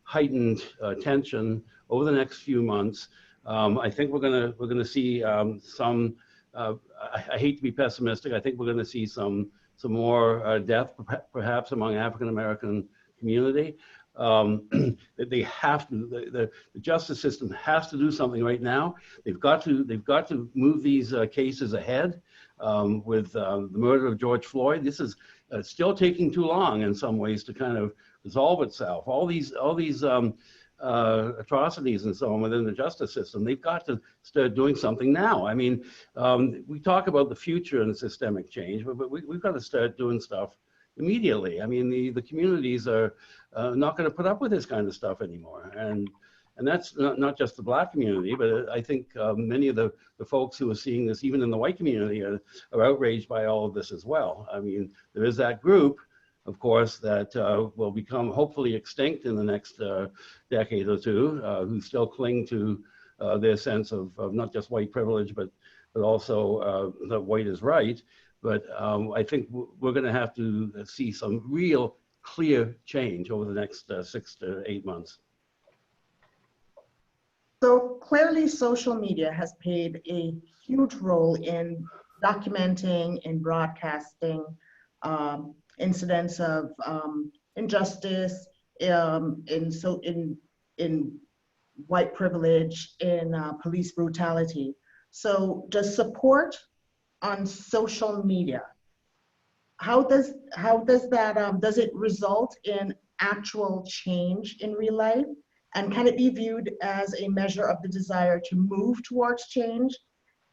Speaker 4: heightened tension over the next few months. I think we're going to see some I hate to be pessimistic. I think we're going to see some more death, perhaps among African American community. They have to. The justice system has to do something right now. They've got to move these cases ahead. With the murder of George Floyd, this is still taking too long in some ways to kind of resolve itself. All these atrocities and so on within the justice system, they've got to start doing something now. I mean, we talk about the future and systemic change, but we've got to start doing stuff immediately. I mean, the communities are not going to put up with this kind of stuff anymore. And that's not just the Black community, but I think many of the folks who are seeing this, even in the white community, are outraged by all of this as well. I mean, there is that group, of course, that will become hopefully extinct in the next decade or two, who still cling to their sense of not just white privilege, but also that white is right. But I think we're going to have to see some real clear change over the next 6 to 8 months.
Speaker 2: So clearly social media has played a huge role in documenting and broadcasting incidents of injustice, in white privilege, in police brutality. So does support on social media, how does that does it result in actual change in real life? And can it be viewed as a measure of the desire to move towards change?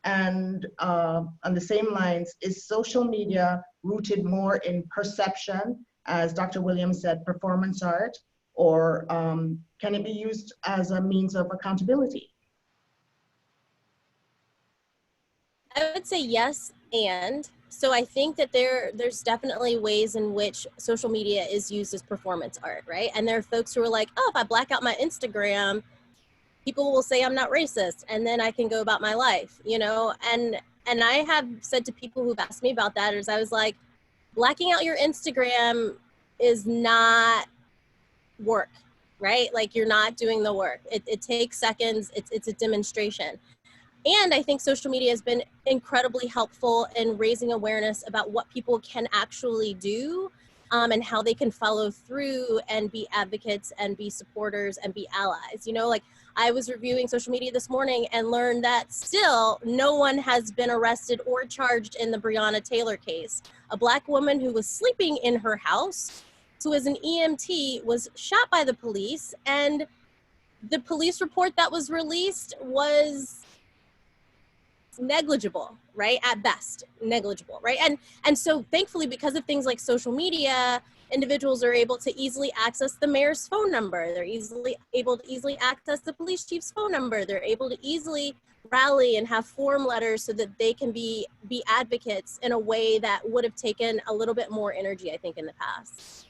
Speaker 2: And on the same lines, is social media rooted more in perception, as Dr. Williams said, performance art, or can it be used as a means of accountability?
Speaker 7: I would say yes, and so I think that there's definitely ways in which social media is used as performance art, right? And there are folks who are like, oh, if I black out my Instagram, people will say I'm not racist, and then I can go about my life, you know? And I have said to people who've asked me about that, is I was like, blacking out your Instagram is not work, right? Like, you're not doing the work. It takes seconds, it's a demonstration. And I think social media has been incredibly helpful in raising awareness about what people can actually do, and how they can follow through and be advocates and be supporters and be allies. You know, like, I was reviewing social media this morning and learned that still no one has been arrested or charged in the Breonna Taylor case. A Black woman who was sleeping in her house, who is an EMT, was shot by the police, and the police report that was released was negligible, right? At best, negligible, right? And so thankfully, because of things like social media, individuals are able to easily access the mayor's phone number. They're able to easily access the police chief's phone number. They're able to easily rally and have form letters so that they can be advocates in a way that would have taken a little bit more energy, I think, in the past.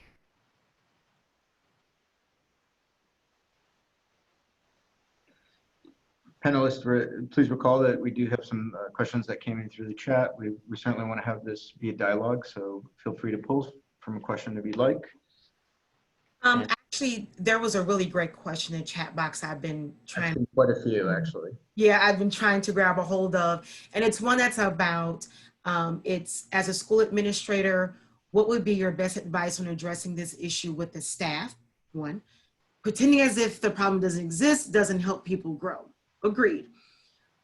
Speaker 1: Panelists, please recall that we do have some questions that came in through the chat. We certainly want to have this be a dialogue, so feel free to pull from a question if you'd like.
Speaker 5: Actually, there was a really great question in the chat box I've been trying.
Speaker 1: Quite a few, actually.
Speaker 5: Yeah, I've been trying to grab a hold of, and it's one that's about, it's as a school administrator, what would be your best advice on addressing this issue with the staff? One, pretending as if the problem doesn't exist doesn't help people grow. Agreed.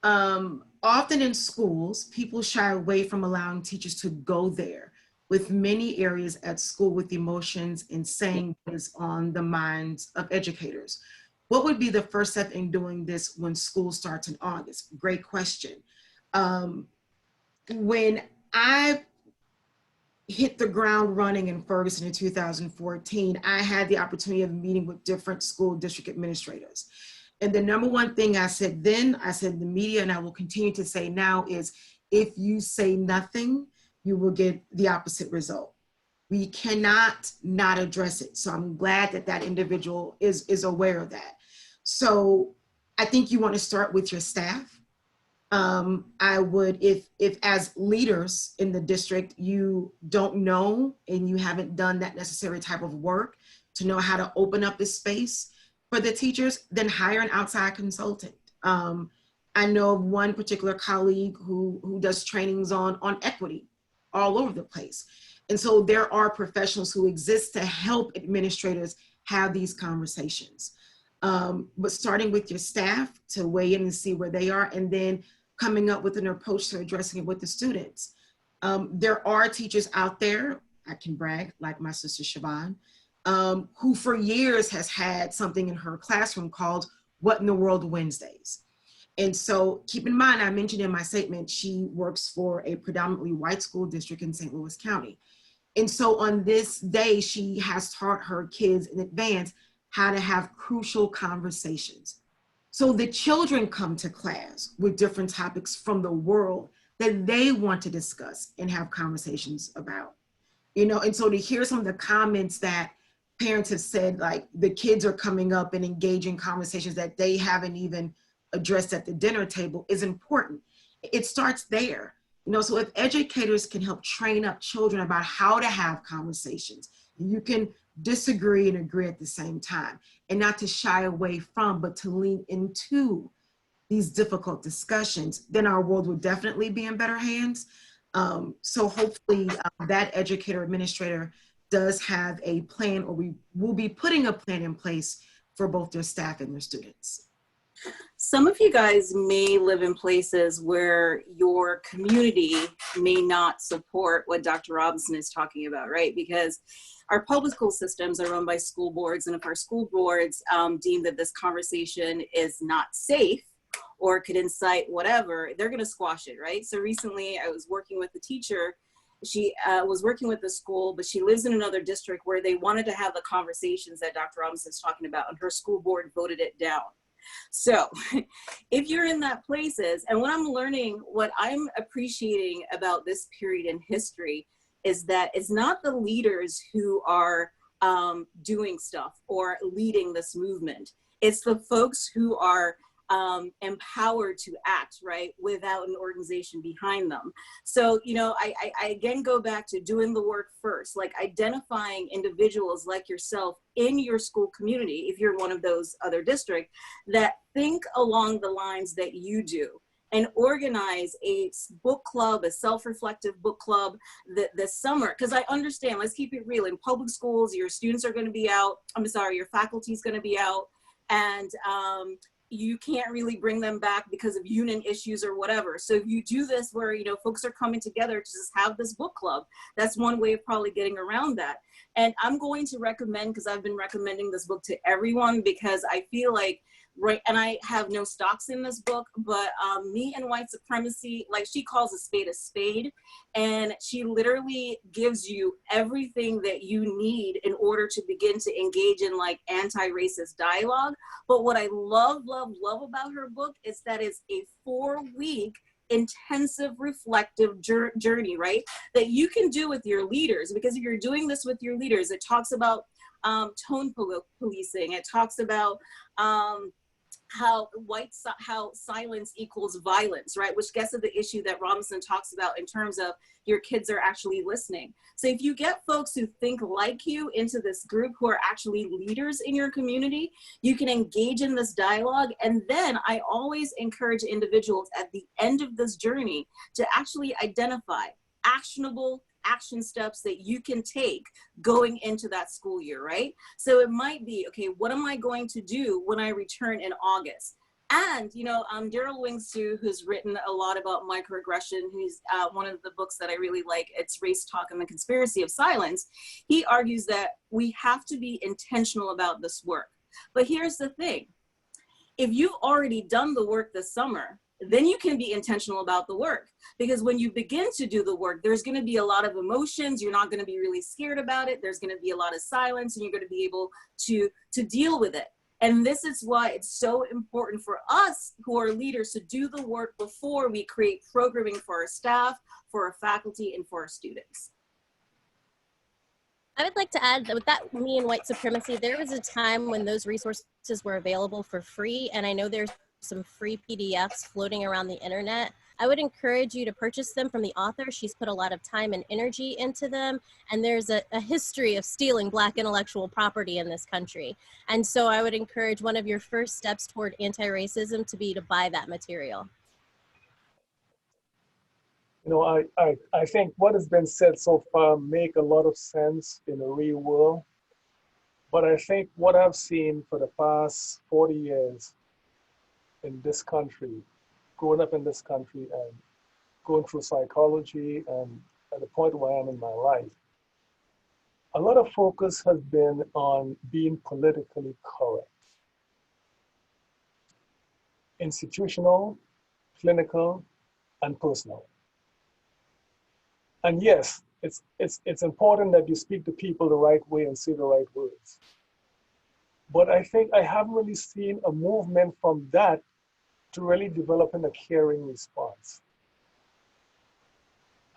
Speaker 5: Often in schools, people shy away from allowing teachers to go there, with many areas at school with emotions and saying what is on the minds of educators. What would be the first step in doing this when school starts in August? Great question. When I hit the ground running in Ferguson in 2014, I had the opportunity of meeting with different school district administrators. And the number one thing I said then, I said the media, and I will continue to say now, is if you say nothing, you will get the opposite result. We cannot not address it. So I'm glad that that individual is aware of that. So I think you want to start with your staff. I would, if as leaders in the district, you don't know and you haven't done that necessary type of work to know how to open up this space for the teachers, then hire an outside consultant. I know of one particular colleague who does trainings on equity all over the place. And so there are professionals who exist to help administrators have these conversations. But starting with your staff to weigh in and see where they are, and then coming up with an approach to addressing it with the students. There are teachers out there, I can brag, like my sister Siobhan, who for years has had something in her classroom called What in the World Wednesdays. And so keep in mind, I mentioned in my statement, she works for a predominantly white school district in St. Louis County. And so on this day, she has taught her kids in advance how to have crucial conversations. So the children come to class with different topics from the world that they want to discuss and have conversations about. You know, and so to hear some of the comments that parents have said, like the kids are coming up and engaging conversations that they haven't even addressed at the dinner table is important. It starts there. You know, so if educators can help train up children about how to have conversations, you can disagree and agree at the same time, and not to shy away from, but to lean into these difficult discussions, then our world will definitely be in better hands. So hopefully that educator administrator does have a plan, or we will be putting a plan in place for both their staff and their students.
Speaker 6: Some of you guys may live in places where your community may not support what Dr. Robinson is talking about, right? Because our public school systems are run by school boards, and if our school boards deem that this conversation is not safe or could incite whatever, they're gonna squash it, right? So recently I was working with a teacher. She was working with the school, but she lives in another district where they wanted to have the conversations that Dr. Robinson is talking about, and her school board voted it down. So if you're in that places, and what I'm learning, what I'm appreciating about this period in history is that it's not the leaders who are doing stuff or leading this movement. It's the folks who are empowered to act, right, without an organization behind them. So, you know, I again go back to doing the work first, like identifying individuals like yourself in your school community, if you're one of those other districts, that think along the lines that you do, and organize a book club, a self-reflective book club this summer. Because I understand, let's keep it real, in public schools, your students are going to be out, your faculty is going to be out, and you can't really bring them back because of union issues or whatever. So if you do this where, you know, folks are coming together to just have this book club, that's one way of probably getting around that. And I'm going to recommend, because I've been recommending this book to everyone, because I feel like, right, and I have no stocks in this book, but Me and White Supremacy, like she calls a spade, and she literally gives you everything that you need in order to begin to engage in like anti-racist dialogue. But what I love about her book is that it's a 4-week intensive reflective journey, right, that you can do with your leaders. Because if you're doing this with your leaders, it talks about tone policing, it talks about how silence equals violence, right? Which gets to the issue that Robinson talks about in terms of your kids are actually listening. So if you get folks who think like you into this group, who are actually leaders in your community, you can engage in this dialogue. And then I always encourage individuals at the end of this journey to actually identify actionable action steps that you can take going into that school year, right? So it might be, okay, what am I going to do when I return in August? And, you know, Daryl Wingsu, who's written a lot about microaggression, who's one of the books that I really like, it's Race Talk and the Conspiracy of Silence. He argues that we have to be intentional about this work. But here's the thing. If you've already done the work this summer, then you can be intentional about the work. Because when you begin to do the work, there's going to be a lot of emotions. You're not going to be really scared about it. There's going to be a lot of silence, and you're going to be able to deal with it. And this is why it's so important for us who are leaders to do the work before we create programming for our staff, for our faculty, and for our students.
Speaker 7: I would like to add that with that Me and White Supremacy, there was a time when those resources were available for free. And I know there's some free PDFs floating around the internet I would encourage you to purchase them from the author. She's put a lot of time and energy into them, and there's a history of stealing Black intellectual property in this country. And so I would encourage one of your first steps toward anti-racism to be to buy that material.
Speaker 3: You know, I think what has been said so far make a lot of sense in the real world. But I think what I've seen for the past 40 years in this country, growing up in this country and going through psychology and at the point where I am in my life, a lot of focus has been on being politically correct. Institutional, clinical, and personal. And yes, it's important that you speak to people the right way and say the right words. But I think I haven't really seen a movement from that to really developing a caring response.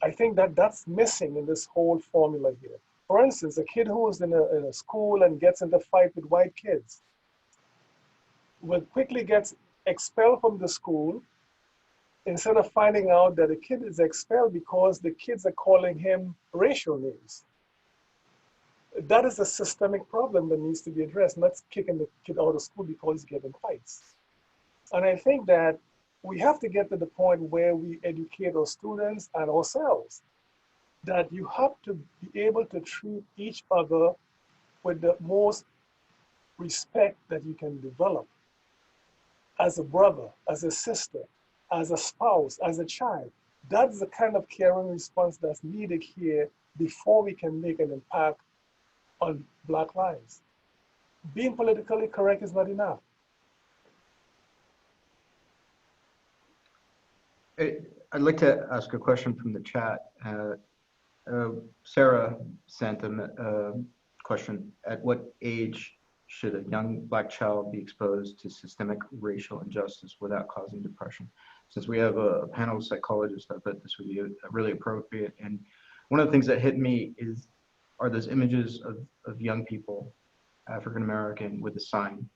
Speaker 3: I think that that's missing in this whole formula here. For instance, a kid who is in a school and gets into a fight with white kids will quickly get expelled from the school instead of finding out that the kid is expelled because the kids are calling him racial names. That is a systemic problem that needs to be addressed, not kicking the kid out of school because he's getting fights. And I think that we have to get to the point where we educate our students and ourselves that you have to be able to treat each other with the most respect that you can develop as a brother, as a sister, as a spouse, as a child. That's the kind of caring response that's needed here before we can make an impact on Black lives. Being politically correct is not enough.
Speaker 1: I'd like to ask a question from the chat. Sarah sent a question. At what age should a young Black child be exposed to systemic racial injustice without causing depression? Since we have a panel of psychologists, I thought this would be really appropriate. And one of the things that hit me are those images of young people, African American, with the sign,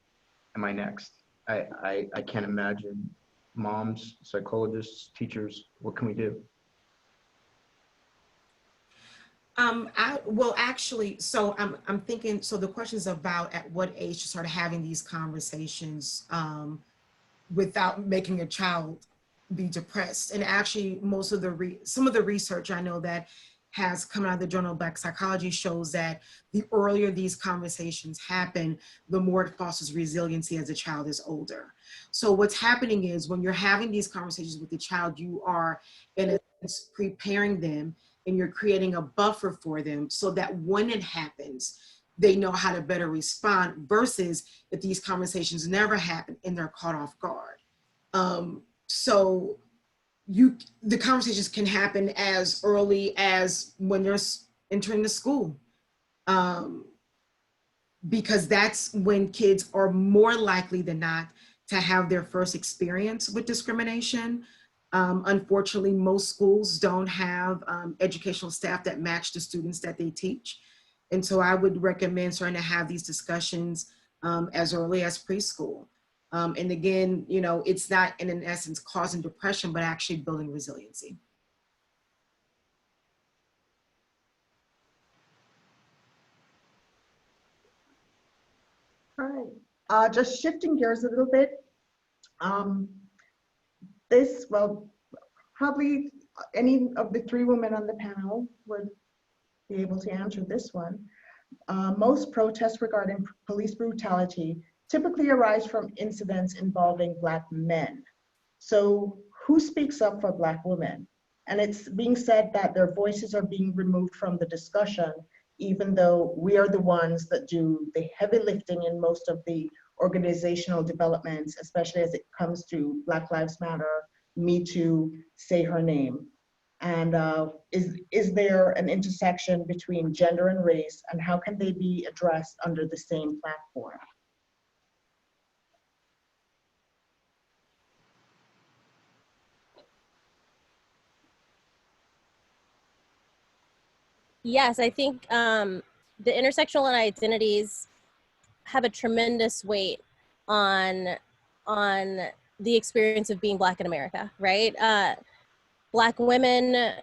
Speaker 1: "Am I next?" I can't imagine. Moms, psychologists, teachers, what can we do?
Speaker 5: Well, actually, so I'm thinking, so the question is about at what age to start having these conversations without making a child be depressed. And actually, some of the research I know that has come out of the Journal of Black Psychology shows that the earlier these conversations happen, the more it fosters resiliency as the child is older. So what's happening is when you're having these conversations with the child, you are in a sense preparing them and you're creating a buffer for them so that when it happens, they know how to better respond versus if these conversations never happen and they're caught off guard. So the conversations can happen as early as when they're entering the school, because that's when kids are more likely than not to have their first experience with discrimination. Unfortunately, most schools don't have educational staff that match the students that they teach. And so I would recommend starting to have these discussions as early as preschool. And again, you know, it's not in essence causing depression, but actually building resiliency.
Speaker 2: All right, just shifting gears a little bit. Probably any of the three women on the panel would be able to answer this one. Most protests regarding police brutality typically arise from incidents involving Black men. So who speaks up for Black women? And it's being said that their voices are being removed from the discussion, even though we are the ones that do the heavy lifting in most of the organizational developments, especially as it comes to Black Lives Matter, Me Too, Say Her Name. And is there an intersection between gender and race, and how can they be addressed under the same platform?
Speaker 7: Yes, I think the intersectional identities have a tremendous weight on the experience of being Black in America, right? Black women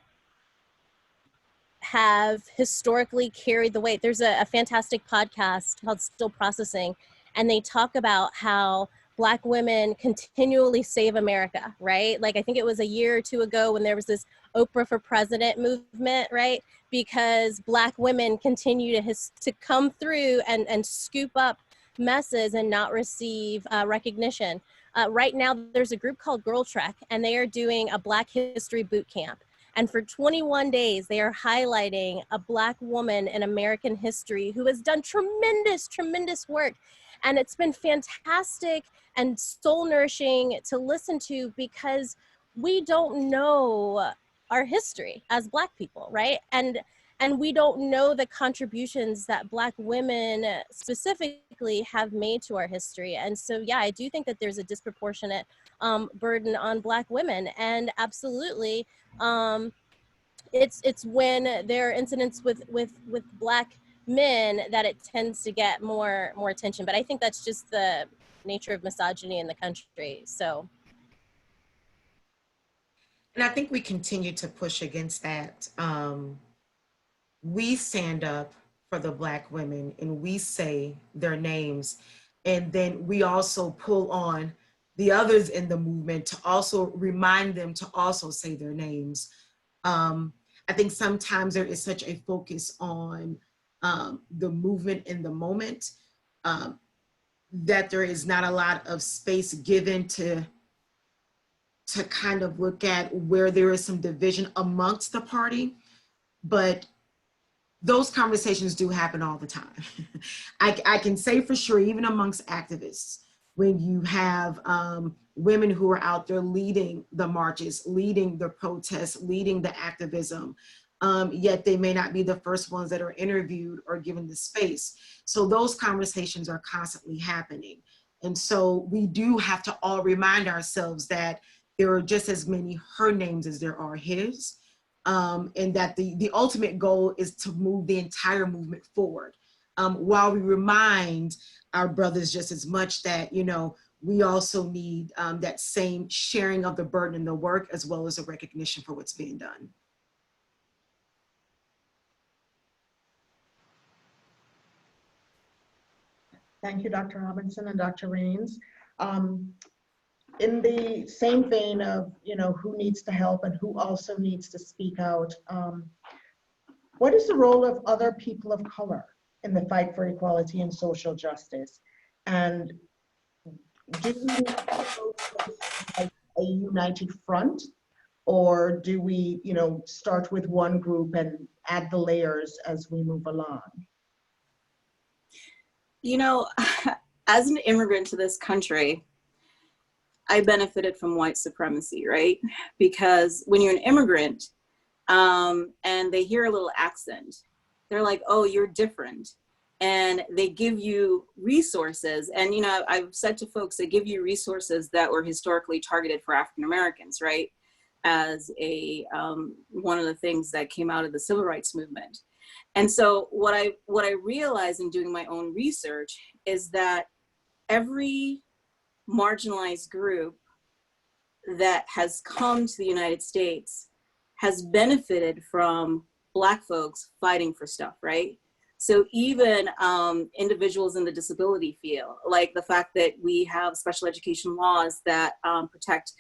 Speaker 7: have historically carried the weight. There's a fantastic podcast called Still Processing, and they talk about how Black women continually save America, right? Like, I think it was a year or two ago when there was this Oprah for President movement, right? Because Black women continue to come through and scoop up messes and not receive recognition. Right now, there's a group called Girl Trek, and they are doing a Black History boot camp. And for 21 days, they are highlighting a Black woman in American history who has done tremendous, tremendous work. And it's been fantastic and soul nourishing to listen to, because we don't know our history as Black people, right? And we don't know the contributions that Black women specifically have made to our history. And so, yeah, I do think that there's a disproportionate burden on Black women. And absolutely, it's when there are incidents with Black men that it tends to get more attention. But I think that's just the nature of misogyny in the country. So.
Speaker 5: And I think we continue to push against that. We stand up for the Black women and we say their names. And then we also pull on the others in the movement to also remind them to also say their names. I think sometimes there is such a focus on the movement in the moment that there is not a lot of space given to kind of look at where there is some division amongst the party. But those conversations do happen all the time. I can say for sure, even amongst activists, when you have women who are out there leading the marches, leading the protests, leading the activism, yet they may not be the first ones that are interviewed or given the space. So those conversations are constantly happening. And so we do have to all remind ourselves that there are just as many her names as there are his. And that the ultimate goal is to move the entire movement forward, while we remind our brothers just as much that, you know, we also need that same sharing of the burden and the work, as well as a recognition for what's being done.
Speaker 2: Thank you, Dr. Robinson and Dr. Rains. In the same vein of, you know, who needs to help and who also needs to speak out, what is the role of other people of color in the fight for equality and social justice? And do we need to like a united front, or do we, you know, start with one group and add the layers as we move along?
Speaker 6: You know, as an immigrant to this country, I benefited from white supremacy, right? Because when you're an immigrant and they hear a little accent, they're like, oh, you're different. And they give you resources. And, you know, I've said to folks, they give you resources that were historically targeted for African Americans, right? As a one of the things that came out of the civil rights movement. And so what I realized in doing my own research is that every marginalized group that has come to the United States has benefited from Black folks fighting for stuff, right? So even individuals in the disability field, like the fact that we have special education laws that protect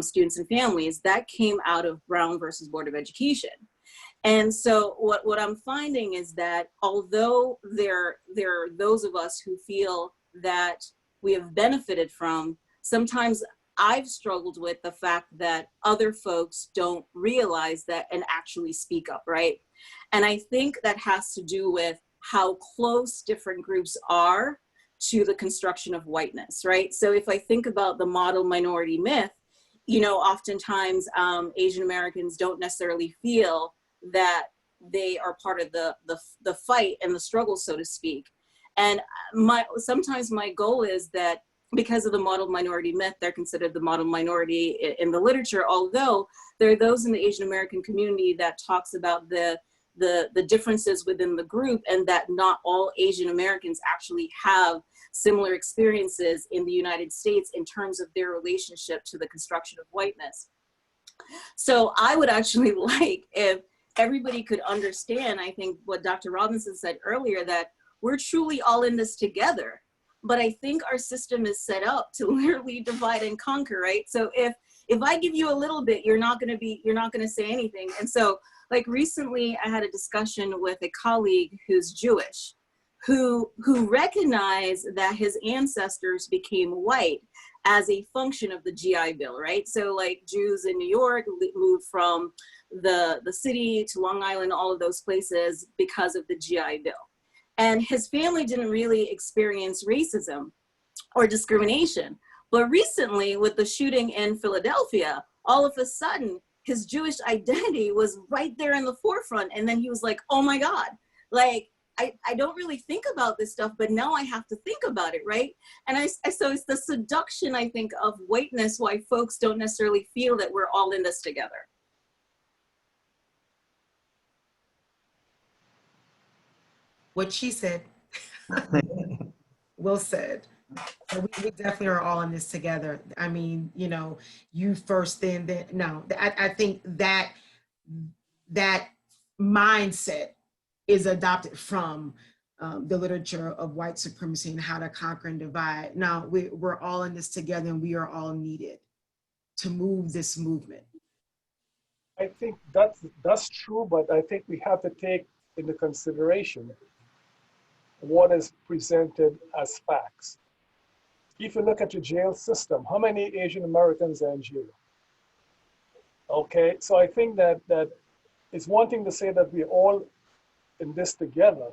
Speaker 6: students and families, that came out of Brown versus Board of Education. And so what I'm finding is that although there are those of us who feel that we have benefited from, sometimes I've struggled with the fact that other folks don't realize that and actually speak up, right? And I think that has to do with how close different groups are to the construction of whiteness, right? So if I think about the model minority myth, you know, oftentimes Asian Americans don't necessarily feel that they are part of the fight and the struggle, so to speak. And sometimes my goal is that because of the model minority myth, they're considered the model minority in the literature, although there are those in the Asian American community that talks about the differences within the group, and that not all Asian Americans actually have similar experiences in the United States in terms of their relationship to the construction of whiteness. So I would actually like if everybody could understand, I think what Dr. Robinson said earlier, that we're truly all in this together. But I think our system is set up to literally divide and conquer, right? So if I give you a little bit, you're not gonna say anything. And so like recently I had a discussion with a colleague who's Jewish, who recognized that his ancestors became white as a function of the GI Bill, right? So like Jews in New York moved from the city to Long Island, all of those places because of the GI Bill. And his family didn't really experience racism or discrimination. But recently with the shooting in Philadelphia, all of a sudden his Jewish identity was right there in the forefront. And then he was like, oh my God, like, I don't really think about this stuff, but now I have to think about it, right? And so it's the seduction, I think, of whiteness, why folks don't necessarily feel that we're all in this together.
Speaker 5: What she said. Well said. So we definitely are all in this together. I mean, you know, you first, then no. I think that mindset is adopted from the literature of white supremacy and how to conquer and divide. Now we're all in this together, and we are all needed to move this movement.
Speaker 3: I think that's true, but I think we have to take into consideration what is presented as facts. If you look at your jail system, how many Asian Americans are in jail? Okay, so I think that it's one thing to say that we're all in this together,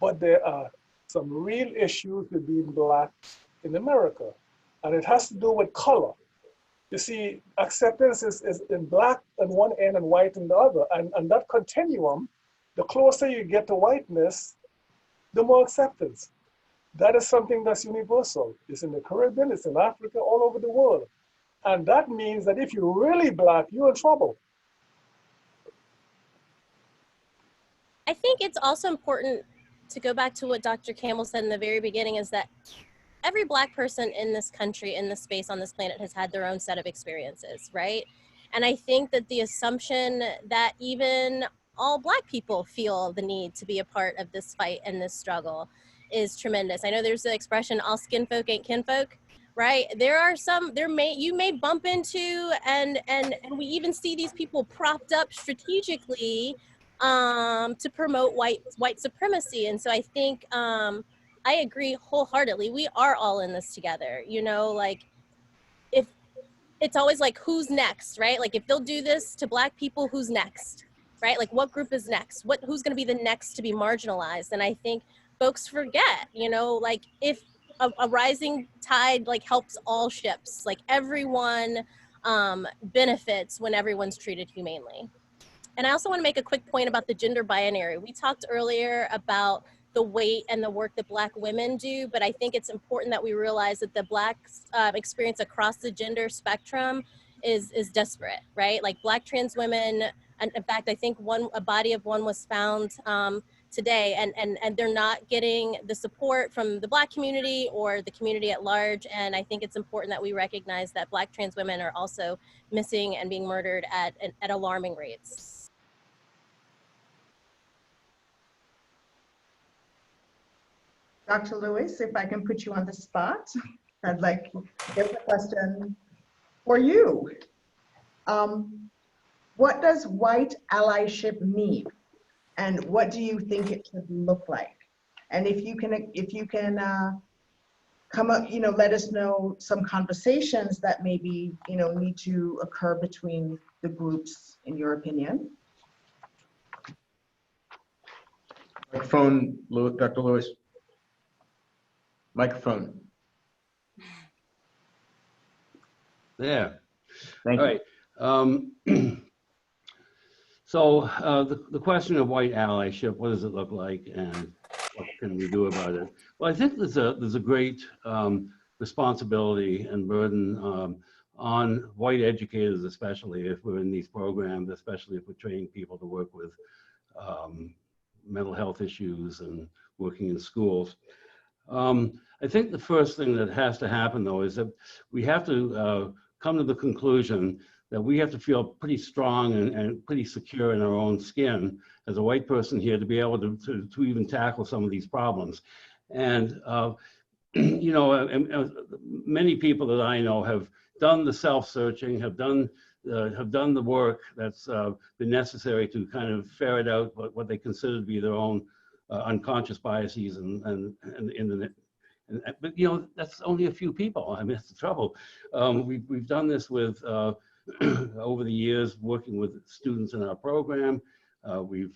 Speaker 3: but there are some real issues with being Black in America, and it has to do with color. You see, acceptance is in Black on one end and white on the other, and that continuum, the closer you get to whiteness, the more acceptance. That is something that's universal. It's in the Caribbean, it's in Africa, all over the world. And that means that if you're really Black, you're in trouble.
Speaker 7: I think it's also important to go back to what Dr. Campbell said in the very beginning, is that every Black person in this country, in this space, on this planet, has had their own set of experiences, right? And I think that the assumption that even all Black people feel the need to be a part of this fight and this struggle is tremendous. I know there's the expression, all skin folk ain't kinfolk, right? There are some, you may bump into, and we even see these people propped up strategically to promote white supremacy. And so I think I agree wholeheartedly. We are all in this together. You know, like, if it's always like, who's next, right? Like, if they'll do this to Black people, who's next, right? Like, what group is next? Who's going to be the next to be marginalized? And I think folks forget, you know, like, if a rising tide like helps all ships, like everyone benefits when everyone's treated humanely. And I also want to make a quick point about the gender binary. We talked earlier about the weight and the work that Black women do, but I think it's important that we realize that the Black experience across the gender spectrum is disparate, right? Like, Black trans women, and in fact, I think a body of one was found today, and they're not getting the support from the Black community or the community at large. And I think it's important that we recognize that Black trans women are also missing and being murdered at alarming rates.
Speaker 2: Dr. Lewis, if I can put you on the spot, I'd like, here's a question for you. What does white allyship mean? And what do you think it should look like? And if you can come up, you know, let us know some conversations that maybe, you know, need to occur between the groups, in your opinion.
Speaker 1: Microphone, Dr. Lewis. Microphone.
Speaker 4: There.
Speaker 1: Thank you.
Speaker 4: All right. So the question of white allyship, what does it look like, and what can we do about it? Well, I think there's a great responsibility and burden on white educators, especially if we're in these programs, especially if we're training people to work with mental health issues and working in schools. I think the first thing that has to happen, though, is that we have to come to the conclusion that we have to feel pretty strong and pretty secure in our own skin as a white person here to be able to even tackle some of these problems. And, you know, many people that I know have done the self-searching, have done the work that's been necessary to kind of ferret out what they consider to be their own unconscious biases and but you know, that's only a few people. I mean, that's the trouble. We've done this with over the years, working with students in our program. We've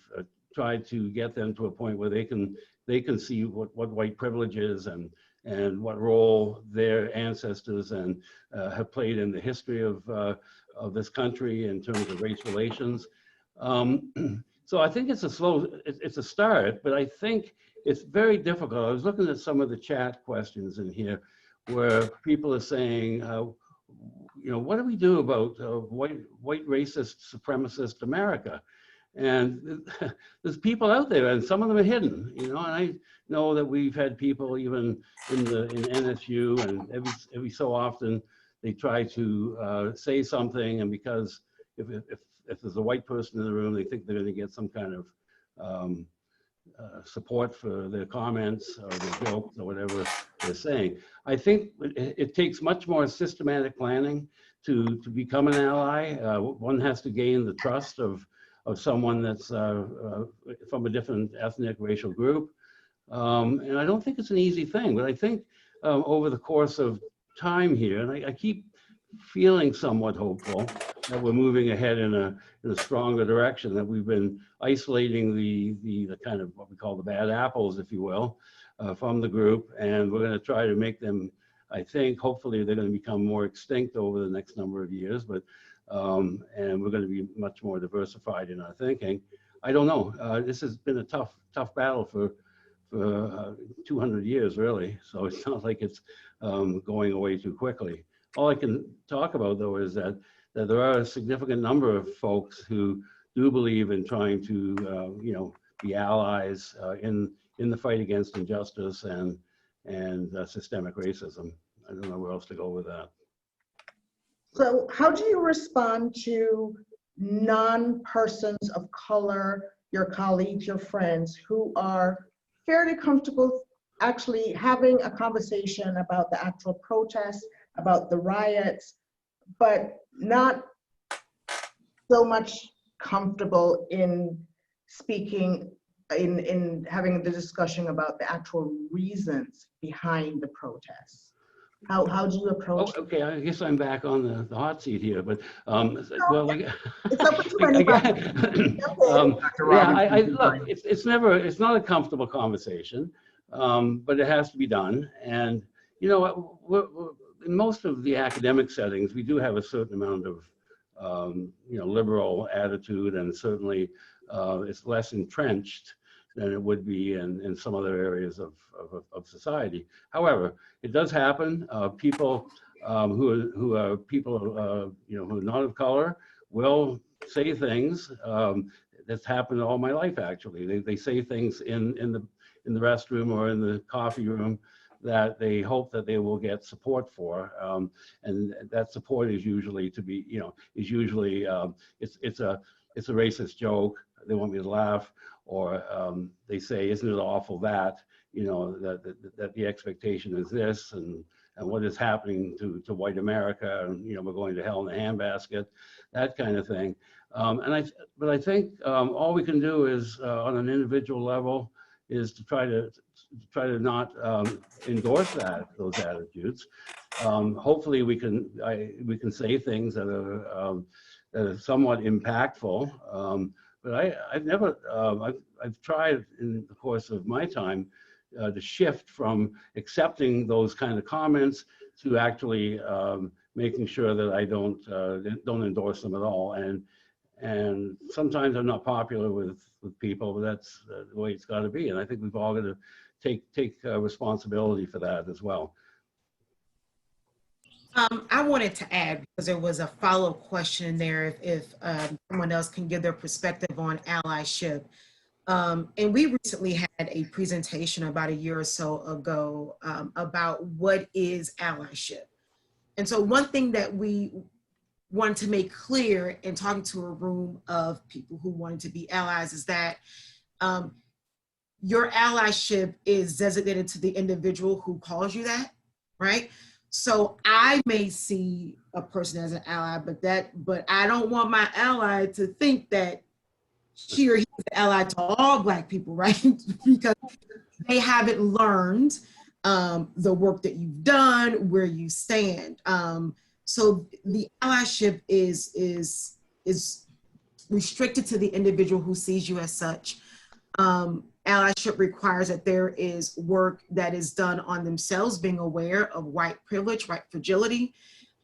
Speaker 4: tried to get them to a point where they can see what white privilege is and what role their ancestors have played in the history of this country in terms of race relations. So I think it's a start, but I think it's very difficult. I was looking at some of the chat questions in here where people are saying, you know, what do we do about white racist supremacist America? And there's people out there, and some of them are hidden, you know. And I know that we've had people even in NSU, and every so often they try to say something, and because if there's a white person in the room, they think they're going to get some kind of support for their comments or their jokes or whatever they're saying. I think it takes much more systematic planning to become an ally. One has to gain the trust of someone that's from a different ethnic racial group. And I don't think it's an easy thing, but I think over the course of time here, and I keep feeling somewhat hopeful that we're moving ahead in a stronger direction, that we've been isolating the kind of what we call the bad apples, if you will, from the group. And we're going to try to make them, I think, hopefully they're going to become more extinct over the next number of years, but and we're going to be much more diversified in our thinking. I don't know. This has been a tough battle for 200 years, really. So it's not like it's going away too quickly. All I can talk about, though, is that there are a significant number of folks who do believe in trying to, you know, be allies in the fight against injustice and systemic racism. I don't know where else to go with that.
Speaker 2: So how do you respond to non-persons of color, your colleagues, your friends, who are fairly comfortable actually having a conversation about the actual protests, about the riots, but not so much comfortable in speaking, in having the discussion about the actual reasons behind the protests? How do you approach?
Speaker 4: Oh, okay, I guess I'm back on the hot seat here, but well, like,
Speaker 2: it's open to anybody.
Speaker 4: Look, it's not a comfortable conversation, but it has to be done. And you know, in most of the academic settings, we do have a certain amount of you know, liberal attitude, and certainly it's less entrenched than it would be in some other areas of society. However, it does happen. People who are people you know, who are not of color will say things. That's happened all my life, actually. They say things in the restroom or in the coffee room that they hope that they will get support for, and that support is usually it's a racist joke. They want me to laugh, or they say, "Isn't it awful that, you know, that the expectation is this, and what is happening to white America, and you know, we're going to hell in a handbasket," that kind of thing. But I think all we can do is on an individual level is to try to not endorse those attitudes. Hopefully we can say things that are somewhat impactful. But I've tried in the course of my time to shift from accepting those kind of comments to actually making sure that I don't endorse them at all. And sometimes I'm not popular with people, but that's the way it's got to be. And I think we've all got to take responsibility for that as well.
Speaker 5: I wanted to add, because there was a follow-up question there, if someone else can give their perspective on allyship. And we recently had a presentation about a year or so ago about what is allyship. And so one thing that we wanted to make clear in talking to a room of people who wanted to be allies is that your allyship is designated to the individual who calls you that, right? So I may see a person as an ally, but I don't want my ally to think that she or he is an ally to all Black people, right? Because they haven't learned the work that you've done, where you stand. So the allyship is restricted to the individual who sees you as such. Allyship requires that there is work that is done on themselves, being aware of white privilege, white fragility,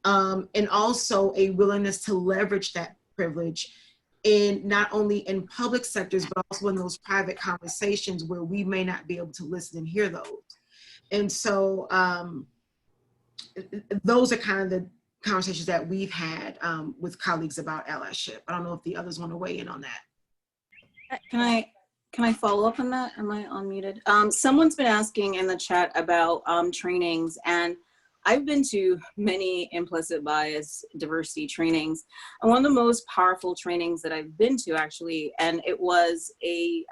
Speaker 5: and also a willingness to leverage that privilege in not only in public sectors, but also in those private conversations where we may not be able to listen and hear those. And so those are kind of the conversations that we've had with colleagues about allyship. I don't know if the others want to weigh in on that.
Speaker 6: Can I follow up on that? Am I unmuted? Someone's been asking in the chat about trainings, and I've been to many implicit bias diversity trainings. And one of the most powerful trainings that I've been to, actually, and it was a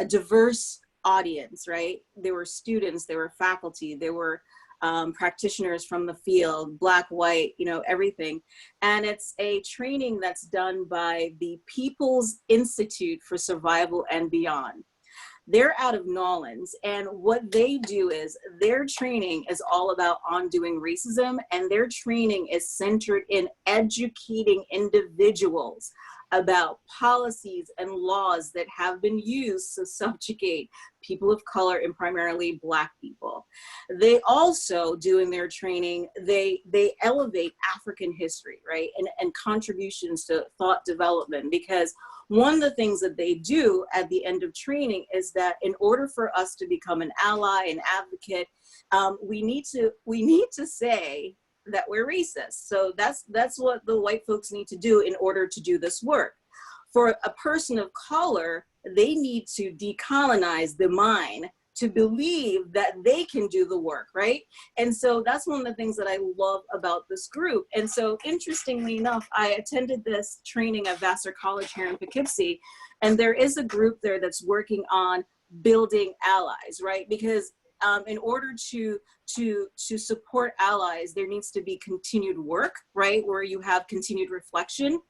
Speaker 6: diverse audience, right? There were students, there were faculty, there were practitioners from the field, Black, white, you know, everything. And it's a training that's done by the People's Institute for Survival and Beyond. They're out of Nolans, and what they do is their training is all about undoing racism, and their training is centered in educating individuals about policies and laws that have been used to subjugate people of color and primarily Black people. They also do in their training, they elevate African history, right? And contributions to thought development, because one of the things that they do at the end of training is that in order for us to become an ally, an advocate, we need to say that we're racist. So that's what the white folks need to do in order to do this work. For a person of color, they need to decolonize the mind to believe that they can do the work, right? And so that's one of the things that I love about this group. And so interestingly enough, I attended this training at Vassar College here in Poughkeepsie, and there is a group there that's working on building allies, right? Because in order to support allies, there needs to be continued work, right? Where you have continued reflection.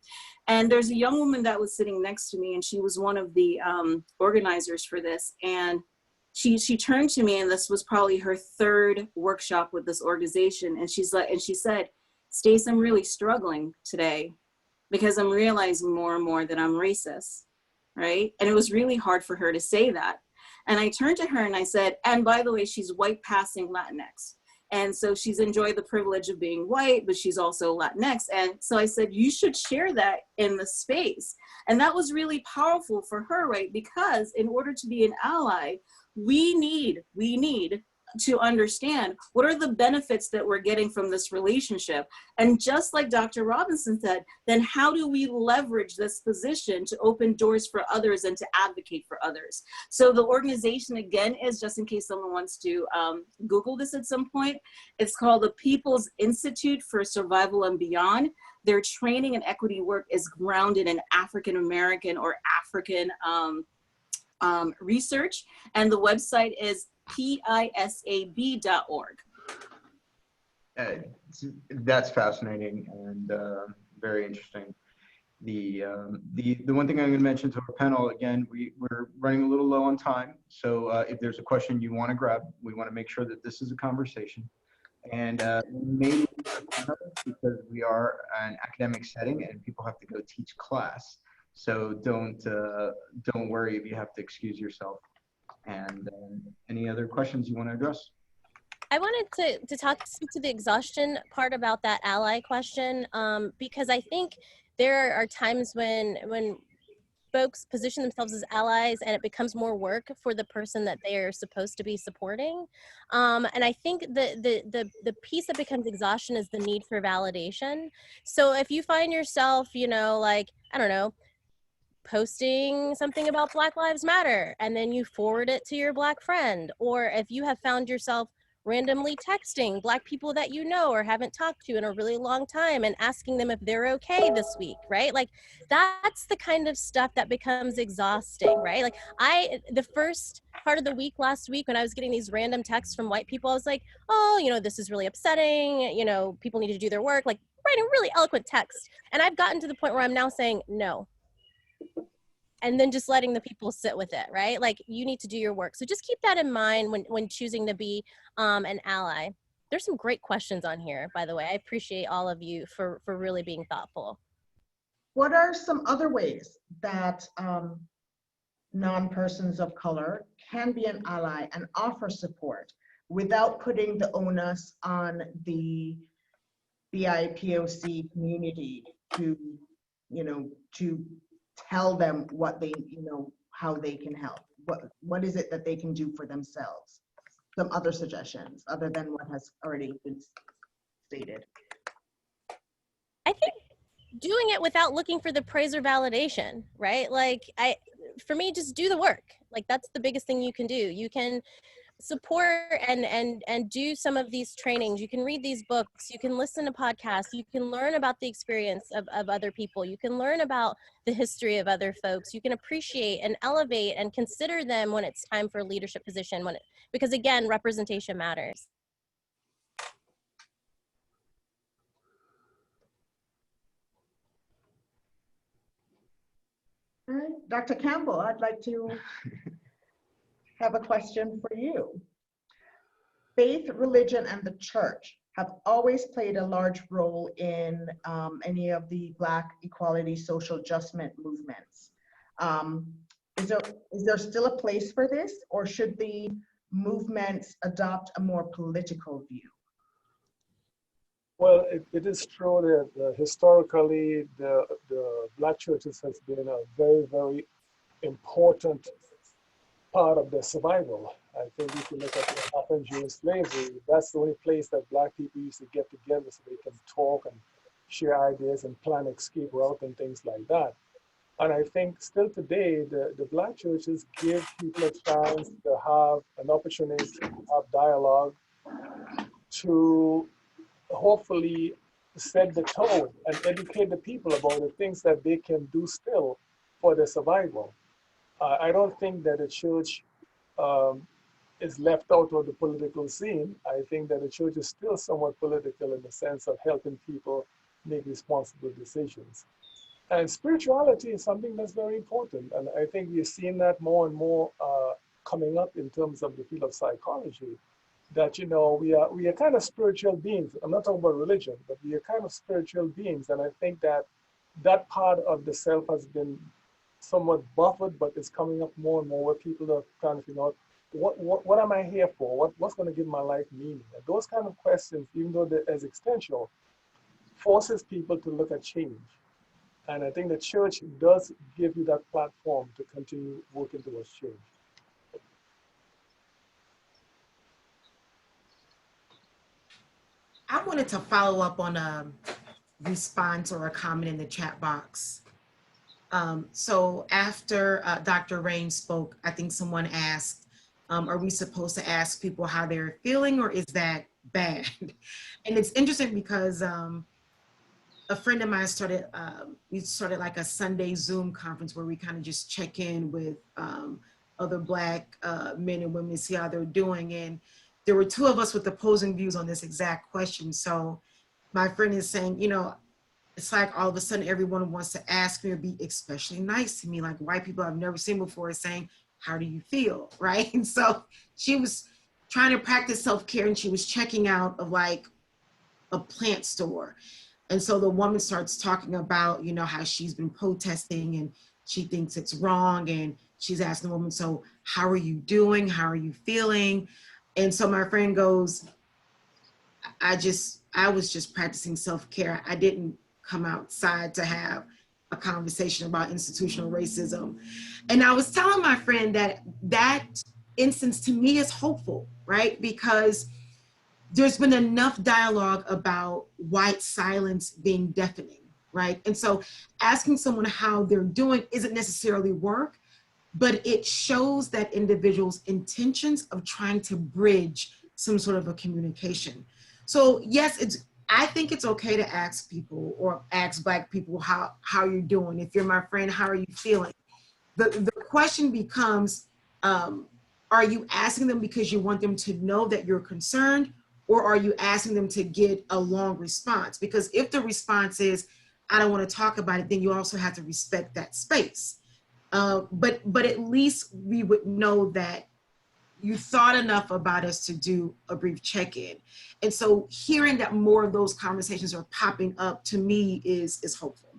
Speaker 6: And there's a young woman that was sitting next to me, and she was one of the organizers for this. And she turned to me, and this was probably her third workshop with this organization. And she said, Stace, I'm really struggling today because I'm realizing more and more that I'm racist, right? And it was really hard for her to say that. And I turned to her and I said, and by the way, she's white passing Latinx. And so she's enjoyed the privilege of being white, but she's also Latinx. And so I said, you should share that in the space. And that was really powerful for her, right? Because in order to be an ally, we need to understand what are the benefits that we're getting from this relationship. And just like Dr. Robinson said, then how do we leverage this position to open doors for others and to advocate for others? So the organization, again, is, just in case someone wants to Google this at some point, it's called the People's Institute for Survival and Beyond. Their training and equity work is grounded in African American or African research, and the website is pisab.org.
Speaker 1: That's fascinating and very interesting. The one thing I'm going to mention to our panel, again, we're running a little low on time. So if there's a question you want to grab, we want to make sure that this is a conversation. And maybe because we are an academic setting and people have to go teach class. So don't worry if you have to excuse yourself. And any other questions you want to address?
Speaker 7: I wanted to speak to the exhaustion part about that ally question, because I think there are times when folks position themselves as allies and it becomes more work for the person that they are supposed to be supporting. And I think the piece that becomes exhaustion is the need for validation. So if you find yourself, like, I don't know, posting something about Black Lives Matter and then you forward it to your Black friend, or if you have found yourself randomly texting Black people that you know or haven't talked to in a really long time and asking them if they're okay this week, right? Like that's the kind of stuff that becomes exhausting, right? Like the first part of the week last week when I was getting these random texts from white people, I was like, oh, you know, this is really upsetting. You know, people need to do their work, like writing really eloquent text. And I've gotten to the point where I'm now saying no. And then just letting the people sit with it, right? Like you need to do your work. So just keep that in mind when choosing to be an ally. There's some great questions on here, by the way. I appreciate all of you for really being thoughtful.
Speaker 2: What are some other ways that non-persons of color can be an ally and offer support without putting the onus on the BIPOC community to, you know, to tell them what they, you know, how they can help? What is it that they can do for themselves? Some other suggestions other than what has already been stated.
Speaker 7: I think doing it without looking for the praise or validation, right? Like for me, just do the work. Like that's the biggest thing you can do. You can support and do some of these trainings. You can read these books, you can listen to podcasts, you can learn about the experience of other people, you can learn about the history of other folks, you can appreciate and elevate and consider them when it's time for a leadership position, because again, representation matters.
Speaker 2: All right, Dr. Campbell, I'd like to have a question for you. Faith, religion, and the church have always played a large role in any of the Black equality social adjustment movements. Is there still a place for this, or should the movements adopt a more political view?
Speaker 3: Well, it is true that historically the Black churches has been a very, very important part of their survival. I think if you look at what happened during slavery, that's the only place that Black people used to get together so they can talk and share ideas and plan escape route and things like that. And I think still today, the Black churches give people a chance to have an opportunity to have dialogue, to hopefully set the tone and educate the people about the things that they can do still for their survival. I don't think that the church is left out of the political scene. I think that the church is still somewhat political in the sense of helping people make responsible decisions. And spirituality is something that's very important. And I think we're seeing that more and more coming up in terms of the field of psychology, that, you know, we are kind of spiritual beings. I'm not talking about religion, but we are kind of spiritual beings. And I think that that part of the self has been somewhat buffered, but it's coming up more and more where people are trying to figure out what am I here for? What's going to give my life meaning? And those kind of questions, even though they're existential, forces people to look at change. And I think the church does give you that platform to continue working towards change.
Speaker 5: I wanted to follow up on a response or a comment in the chat box. So after Dr. Rain spoke, I think someone asked, are we supposed to ask people how they're feeling, or is that bad? And it's interesting because a friend of mine started, we started like a Sunday Zoom conference where we kind of just check in with other Black men and women to see how they're doing. And there were two of us with opposing views on this exact question. So my friend is saying, you know, it's like all of a sudden everyone wants to ask me or be especially nice to me, like white people I've never seen before is saying, how do you feel, right? And so she was trying to practice self-care and she was checking out of like a plant store. And so the woman starts talking about, you know, how she's been protesting and she thinks it's wrong. And she's asking the woman, so how are you doing? How are you feeling? And so my friend goes, I was just practicing self-care. I didn't come outside to have a conversation about institutional racism. And I was telling my friend that that instance to me is hopeful, right? Because there's been enough dialogue about white silence being deafening, right? And so asking someone how they're doing isn't necessarily work, but it shows that individual's intentions of trying to bridge some sort of a communication. So yes, I think it's okay to ask people or ask Black people how you're doing. If you're my friend, how are you feeling? The question becomes, are you asking them because you want them to know that you're concerned, or are you asking them to get a long response? Because if the response is, I don't want to talk about it, then you also have to respect that space. But at least we would know that you thought enough about us to do a brief check-in. And so hearing that more of those conversations are popping up, to me, is hopeful.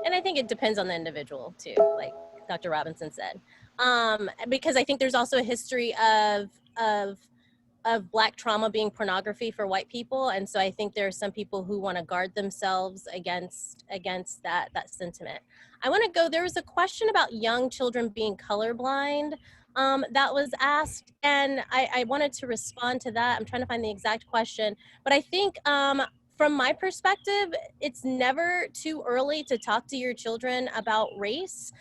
Speaker 7: And I think it depends on the individual too, like Dr. Robinson said. Because I think there's also a history of Black trauma being pornography for white people. And so I think there are some people who want to guard themselves against that sentiment. I want to go, there was a question about young children being colorblind that was asked, and I wanted to respond to that. I'm trying to find the exact question, but I think from my perspective, it's never too early to talk to your children about race.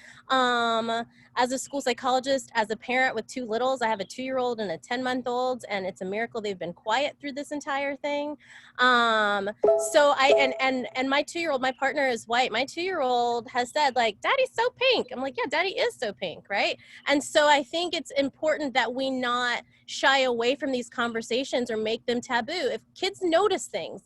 Speaker 7: As a school psychologist, as a parent with two littles, I have a 2-year-old and a 10-month-old, and it's a miracle they've been quiet through this entire thing. So and my 2-year-old, my partner is white. My 2-year-old has said, like, Daddy's so pink. I'm like, yeah, Daddy is so pink, right? And so I think it's important that we not shy away from these conversations or make them taboo. If kids notice things,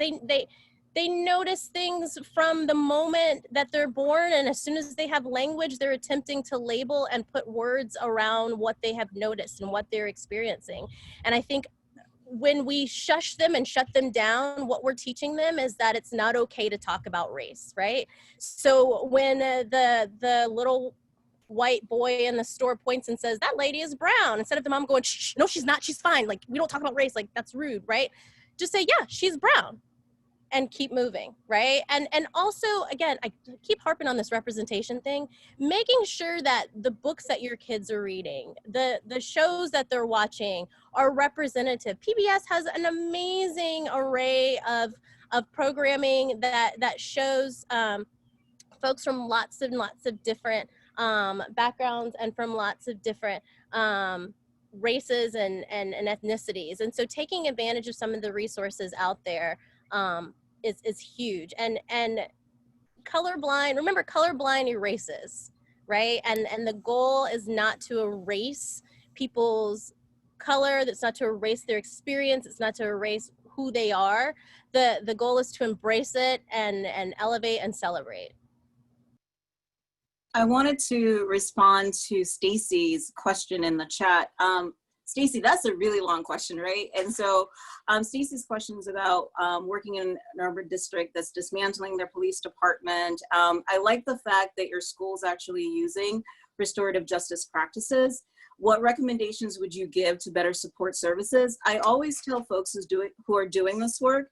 Speaker 7: they notice things from the moment that they're born, and as soon as they have language, they're attempting to label and put words around what they have noticed and what they're experiencing. And I think when we shush them and shut them down, what we're teaching them is that it's not okay to talk about race, right? So when the little white boy in the store points and says, that lady is brown, instead of the mom going, shh, no, she's not, she's fine. Like, we don't talk about race, like, that's rude, right? Just say, yeah, she's brown, and keep moving, right? And also, again, I keep harping on this representation thing, making sure that the books that your kids are reading, the shows that they're watching are representative. PBS has an amazing array of programming that shows folks from lots and lots of different backgrounds and from lots of different races and ethnicities. And so taking advantage of some of the resources out there is huge. And colorblind, remember, colorblind erases, right? And the goal is not to erase people's color, that's not to erase their experience, it's not to erase who they are. The goal is to embrace it and elevate and celebrate.
Speaker 6: I wanted to respond to Stacy's question in the chat. Stacy, that's a really long question, right? And so Stacy's question is about working in an urban district that's dismantling their police department. I like the fact that your school's actually using restorative justice practices. What recommendations would you give to better support services? I always tell folks who are doing this work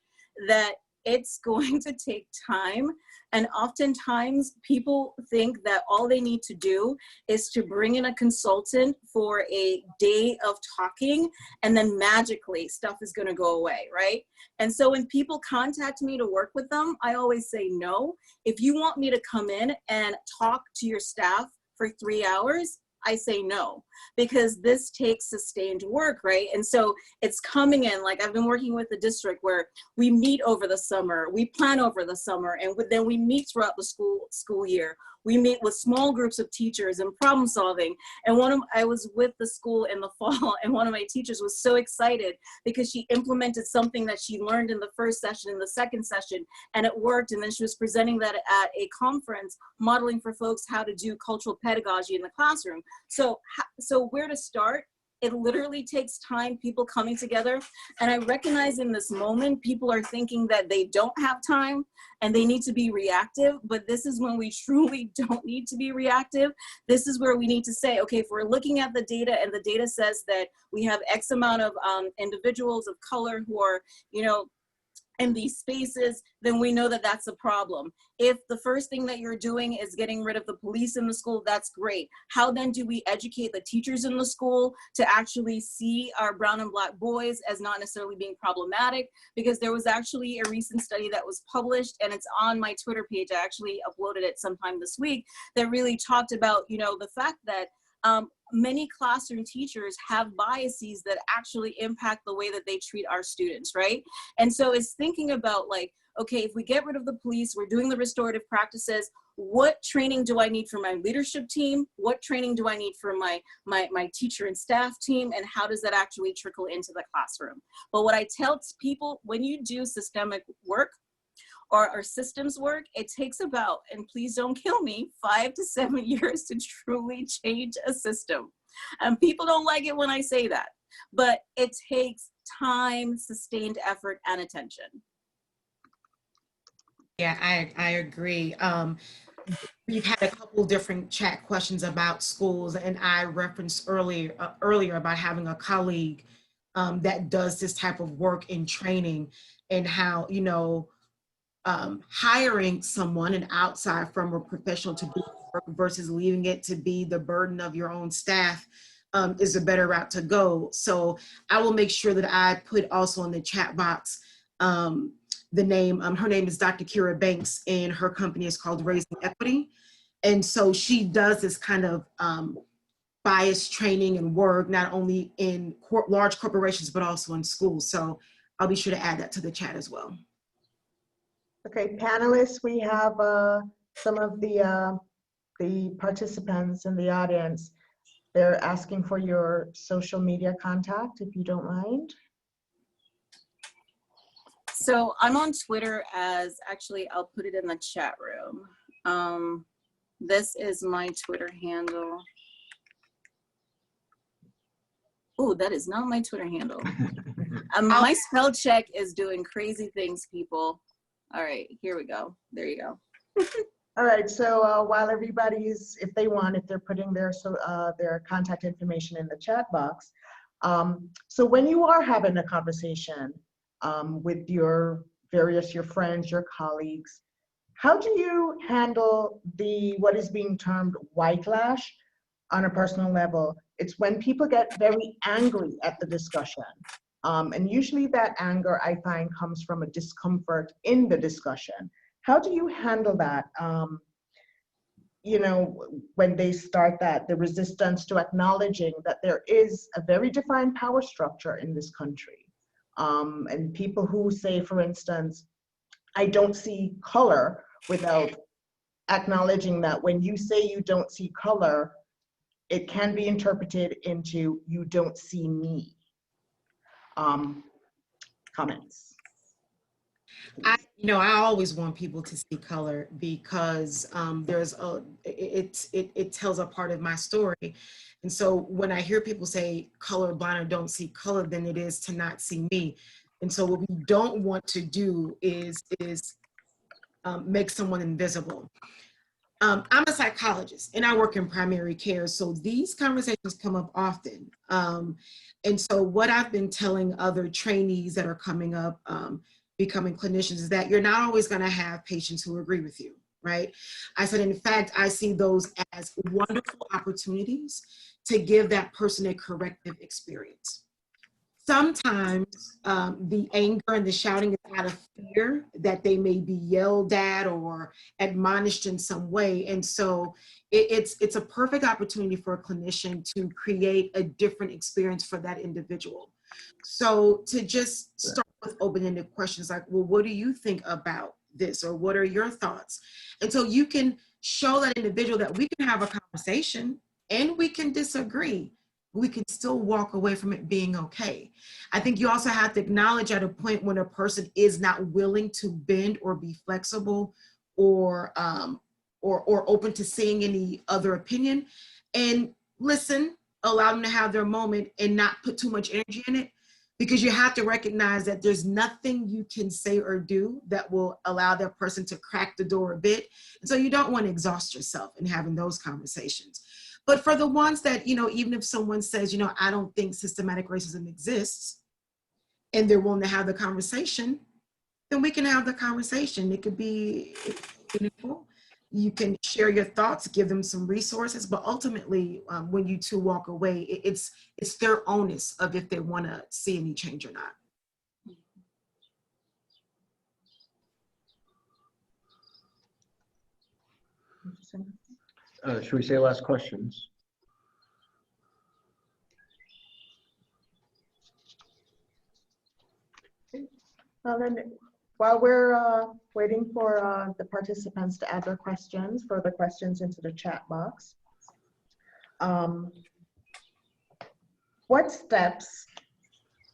Speaker 6: that it's going to take time. And oftentimes people think that all they need to do is to bring in a consultant for a day of talking, and then magically stuff is going to go away, right? And so when people contact me to work with them, I always say no. If you want me to come in and talk to your staff for 3 hours, I say no, because this takes sustained work, right? And so it's coming in, like I've been working with the district where we meet over the summer, we plan over the summer, and then we meet throughout the school year. We meet with small groups of teachers and problem solving. And I was with the school in the fall, and one of my teachers was so excited because she implemented something that she learned in the first session, in the second session, and it worked. And then she was presenting that at a conference, modeling for folks how to do cultural pedagogy in the classroom. So where to start? It literally takes time, people coming together. And I recognize in this moment, people are thinking that they don't have time and they need to be reactive, but this is when we truly don't need to be reactive. This is where we need to say, okay, if we're looking at the data and the data says that we have X amount of individuals of color who are, in these spaces, then we know that that's a problem. If the first thing that you're doing is getting rid of the police in the school, that's great. How then do we educate the teachers in the school to actually see our brown and black boys as not necessarily being problematic? Because there was actually a recent study that was published, and it's on my Twitter page. I actually uploaded it sometime this week, that really talked about, the fact that many classroom teachers have biases that actually impact the way that they treat our students, right? And so it's thinking about like, okay, if we get rid of the police, we're doing the restorative practices, what training do I need for my leadership team? What training do I need for my teacher and staff team? And how does that actually trickle into the classroom? But what I tell people, when you do systemic work or systems work, it takes about, and please don't kill me, 5 to 7 years to truly change a system. And people don't like it when I say that, but it takes time, sustained effort, and attention.
Speaker 5: Yeah, I agree. We've had a couple different chat questions about schools, and I referenced earlier about having a colleague that does this type of work in training, and how, you know, hiring someone, an outside from a professional to do work versus leaving it to be the burden of your own staff is a better route to go. So I will make sure that I put also in the chat box the name. Her name is Dr. Kira Banks, and her company is called Raising Equity. And so she does this kind of bias training and work, not only in large corporations, but also in schools. So I'll be sure to add that to the chat as well.
Speaker 2: Okay, panelists, we have some of the participants in the audience. They're asking for your social media contact, if you don't mind.
Speaker 6: So I'm on Twitter as, actually, I'll put it in the chat room. This is my Twitter handle. Oh, that is not my Twitter handle. My spell check is doing crazy things, people. All right, here we go. There you go.
Speaker 2: All right, so while everybody's, if they want, if they're putting their contact information in the chat box, so when you are having a conversation with your friends, your colleagues, how do you handle what is being termed whitelash on a personal level? It's when people get very angry at the discussion. And usually that anger, I find, comes from a discomfort in the discussion. How do you handle that? You know, when they start the resistance to acknowledging that there is a very defined power structure in this country. And people who say, for instance, I don't see color, without acknowledging that when you say you don't see color, it can be interpreted into you don't see me. Comments?
Speaker 5: I always want people to see color, because it tells a part of my story. And so when I hear people say colorblind or don't see color, then it is to not see me. And so what we don't want to do is make someone invisible. I'm a psychologist and I work in primary care, so these conversations come up often. And so what I've been telling other trainees that are coming up, becoming clinicians, is that you're not always going to have patients who agree with you, right? I said, in fact, I see those as wonderful opportunities to give that person a corrective experience. Sometimes the anger and the shouting is out of fear that they may be yelled at or admonished in some way. And so it's a perfect opportunity for a clinician to create a different experience for that individual. So to just start with open-ended questions like, well, what do you think about this? Or what are your thoughts? And so you can show that individual that we can have a conversation and we can disagree. We can still walk away from it being okay. I think you also have to acknowledge at a point when a person is not willing to bend or be flexible or open to seeing any other opinion, and listen, allow them to have their moment and not put too much energy in it, because you have to recognize that there's nothing you can say or do that will allow that person to crack the door a bit. And so you don't want to exhaust yourself in having those conversations. But for the ones that, even if someone says, I don't think systematic racism exists, and they're willing to have the conversation, then we can have the conversation. It could be meaningful. You can share your thoughts, give them some resources, but ultimately, when you two walk away, it's their onus of if they want to see any change or not.
Speaker 1: Should we say last questions?
Speaker 2: While we're waiting for the participants to add their questions, further questions into the chat box, what steps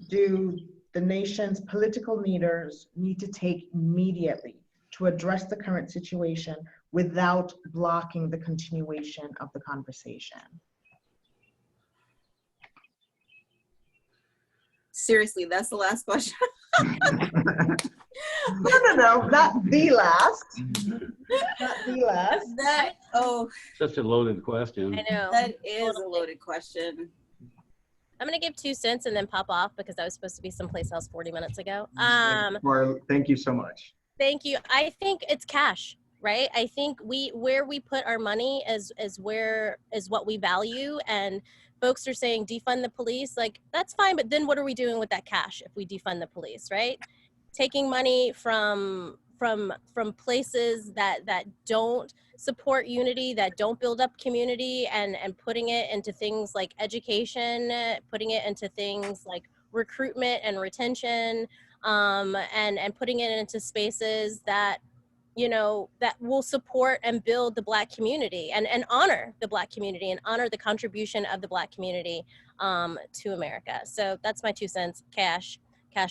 Speaker 2: do the nation's political leaders need to take immediately to address the current situation without blocking the continuation of the conversation?
Speaker 6: Seriously, that's the last question.
Speaker 2: No, not the last. Not the last.
Speaker 4: Such a loaded question.
Speaker 7: I know.
Speaker 6: That is a loaded question.
Speaker 7: I'm gonna give 2 cents and then pop off because I was supposed to be someplace else 40 minutes ago.
Speaker 1: Marla, thank you so much.
Speaker 7: Thank you. I think it's cash, right? I think where we put our money is what we value, and folks are saying defund the police. Like, that's fine, but then what are we doing with that cash if we defund the police, right? Taking money from places that don't support unity, that don't build up community, and putting it into things like education, putting it into things like recruitment and retention, and putting it into spaces that, you know, that will support and build the Black community and honor the Black community and honor the contribution of the Black community to America. So that's my 2 cents. Cash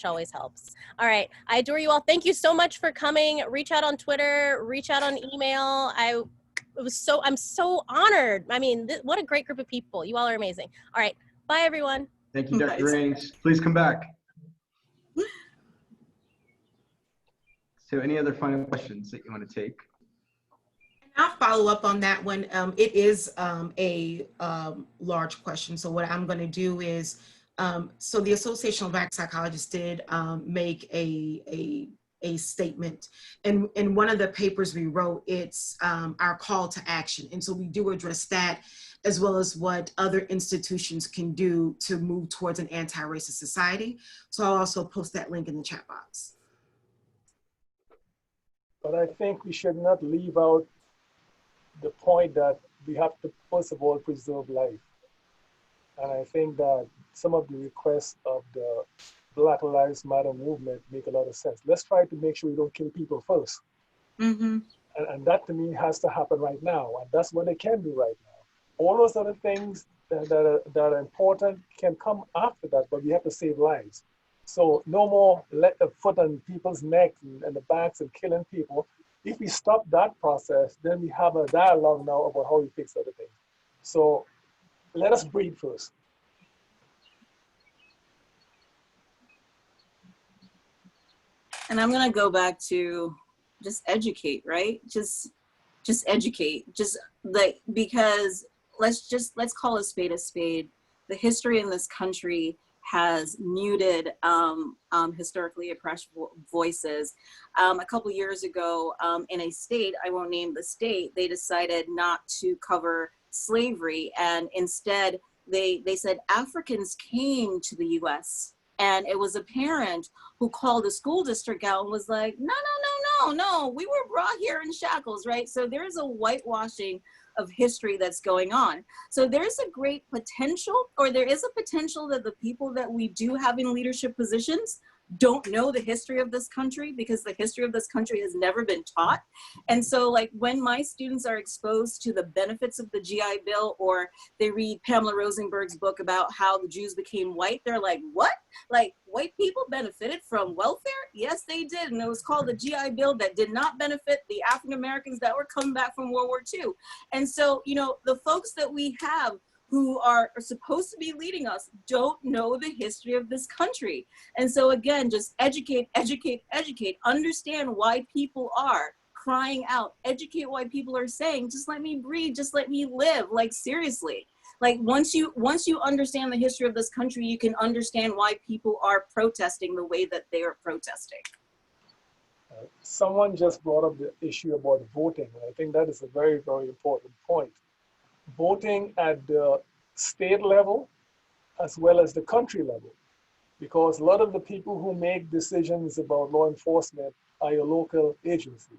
Speaker 7: always helps. All right, I adore you all. Thank you so much for coming. Reach out on Twitter, reach out on email. I'm so honored. I mean, what a great group of people. You all are amazing. All right, bye everyone.
Speaker 1: Thank you, Dr. Raines. Please come back. So any other final questions that you want to take?
Speaker 5: I'll follow up on that one. It is a large question. So what I'm going to do is, so the Association of Black Psychologists did make a statement, and in one of the papers we wrote, it's our call to action. And so we do address that, as well as what other institutions can do to move towards an anti-racist society. So I'll also post that link in the chat box.
Speaker 3: But I think we should not leave out the point that we have to, first of all, preserve life. And I think that some of the requests of the Black Lives Matter movement make a lot of sense. Let's try to make sure we don't kill people first.
Speaker 6: Mm-hmm.
Speaker 3: And that, to me, has to happen right now. And that's what they can do right now. All those other things that are important can come after that, but we have to save lives. So no more let the foot on people's necks and the backs and killing people. If we stop that process, then we have a dialogue now about how we fix other things. So let us breathe first.
Speaker 6: And I'm gonna go back to just educate, right? Just educate, just like, because let's call a spade a spade. The history in this country has muted historically oppressed voices. A couple years ago, in a state, I won't name the state, they decided not to cover slavery, and instead they said Africans came to the US, and it was a parent who called the school district out and was like, no, we were brought here in shackles, right? So there's a whitewashing of history that's going on. So there's a great potential, or there is a potential that the people that we do have in leadership positions don't know the history of this country, because the history of this country has never been taught. And so, like, when my students are exposed to the benefits of the GI Bill, or they read Pamela Rosenberg's book about how the Jews became white, they're like, what? Like, white people benefited from welfare? Yes, they did. And it was called the GI Bill that did not benefit the African Americans that were coming back from World War II. And so, you know, the folks that we have who are supposed to be leading us don't know the history of this country. And so again, just educate, understand why people are crying out, educate why people are saying, just let me breathe, just let me live. Like, seriously. Like, once you understand the history of this country, you can understand why people are protesting the way that they are protesting.
Speaker 3: Someone just brought up the issue about voting. I think that is a very, very important point. Voting at the state level as well as the country level, because a lot of the people who make decisions about law enforcement are your local agencies.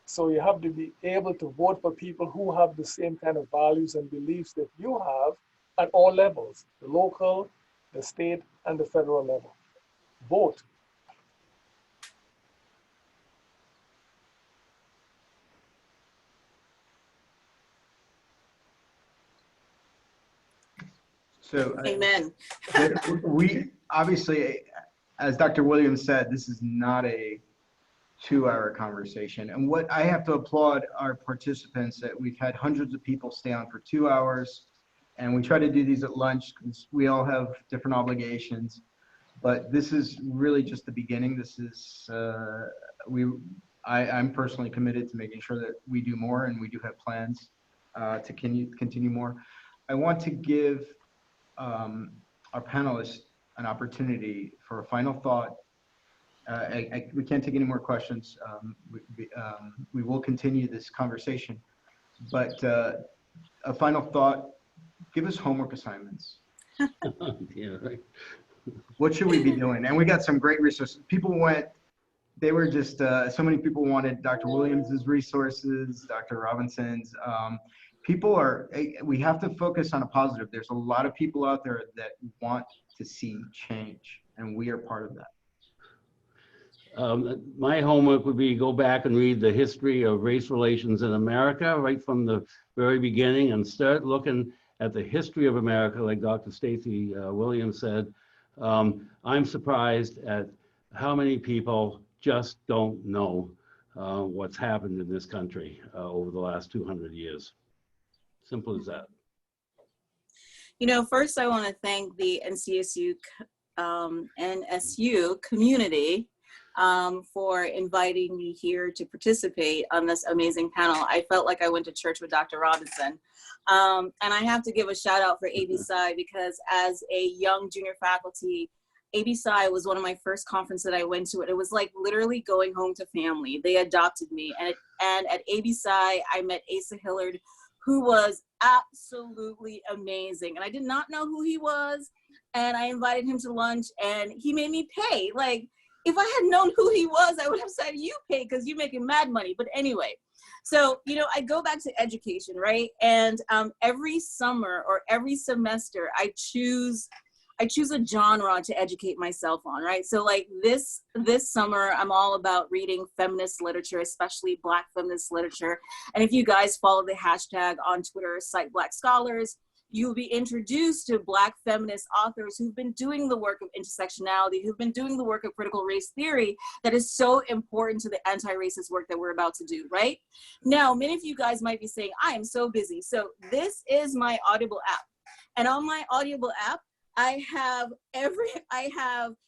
Speaker 3: So you have to be able to vote for people who have the same kind of values and beliefs that you have at all levels, the local, the state, and the federal level. Vote.
Speaker 1: So
Speaker 6: Amen.
Speaker 1: we obviously, as Dr. Williams said, this is not a 2-hour conversation. And what I have to applaud our participants that we've had hundreds of people stay on for 2 hours, and we try to do these at lunch because we all have different obligations. But this is really just the beginning. This is I'm personally committed to making sure that we do more, and we do have plans to continue more. I want to give our panelists an opportunity for a final thought. We can't take any more questions. We will continue this conversation, but a final thought, give us homework assignments.
Speaker 4: Yeah, right.
Speaker 1: What should we be doing? And we got some great resources. People went, they were just, so many people wanted Dr. Williams's resources, Dr. Robinson's. We have to focus on a positive. There's a lot of people out there that want to see change, and we are part of that.
Speaker 4: My homework would be go back and read the history of race relations in America right from the very beginning and start looking at the history of America, like Dr. Stacy Williams said. I'm surprised at how many people just don't know what's happened in this country over the last 200 years. Simple as that.
Speaker 6: You know, first I want to thank the NSU community for inviting me here to participate on this amazing panel. I felt like I went to church with Dr. Robinson. And I have to give a shout out for ABSci because as a young junior faculty, ABSci was one of my first conferences that I went to. And it was like literally going home to family. They adopted me. And at ABSci, I met Asa Hillard, who was absolutely amazing. And I did not know who he was. And I invited him to lunch and he made me pay. Like, if I had known who he was, I would have said, you pay because you're making mad money. But anyway, so, you know, I go back to education, right? And every summer or every semester, I choose a genre to educate myself on, right? So like this summer, I'm all about reading feminist literature, especially Black feminist literature. And if you guys follow the hashtag on Twitter, Cite Black Scholars, you'll be introduced to Black feminist authors who've been doing the work of intersectionality, who've been doing the work of critical race theory that is so important to the anti-racist work that we're about to do, right? Now, many of you guys might be saying, I am so busy. So this is my Audible app. And on my Audible app, I have,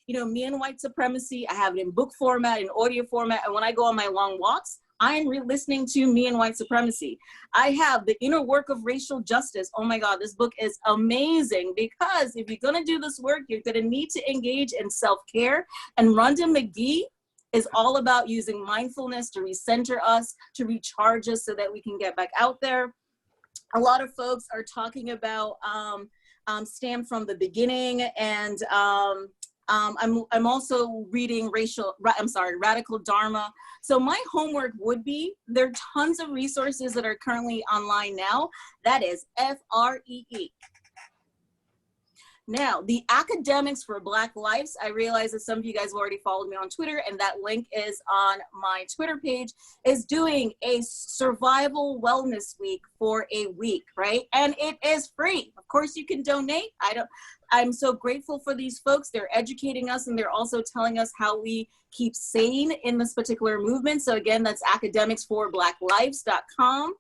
Speaker 6: you know, Me and White Supremacy. I have it in book format, in audio format. And when I go on my long walks, I'm listening to Me and White Supremacy. I have The Inner Work of Racial Justice. Oh my God, this book is amazing because if you're gonna do this work, you're gonna need to engage in self-care. And Rhonda McGee is all about using mindfulness to recenter us, to recharge us so that we can get back out there. A lot of folks are talking about Stand from the Beginning, and I'm also reading Radical Dharma. So my homework would be, there are tons of resources that are currently online now. That is FREE. Now, the Academics for Black Lives, I realize that some of you guys have already followed me on Twitter, and that link is on my Twitter page, is doing a survival wellness week for a week, right? And it is free. Of course, you can donate. I'm so grateful for these folks. They're educating us, and they're also telling us how we keep sane in this particular movement. So again, that's academicsforblacklives.com.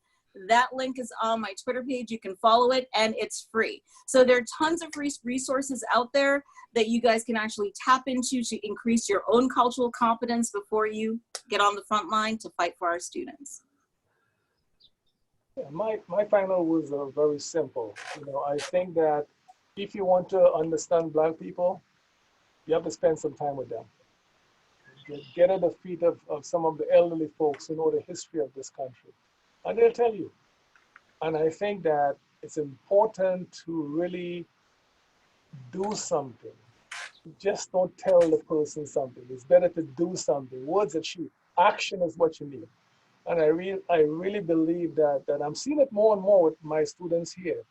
Speaker 6: That link is on my Twitter page. You can follow it and it's free. So there are tons of resources out there that you guys can actually tap into to increase your own cultural competence before you get on the front line to fight for our students.
Speaker 3: Yeah, my final was very simple. You know, I think that if you want to understand Black people, you have to spend some time with them. Get at the feet of some of the elderly folks who know the history of this country. And they'll tell you. And I think that it's important to really do something. Just don't tell the person something. It's better to do something. Words are cheap. Action is what you need. And I really believe that I'm seeing it more and more with my students here,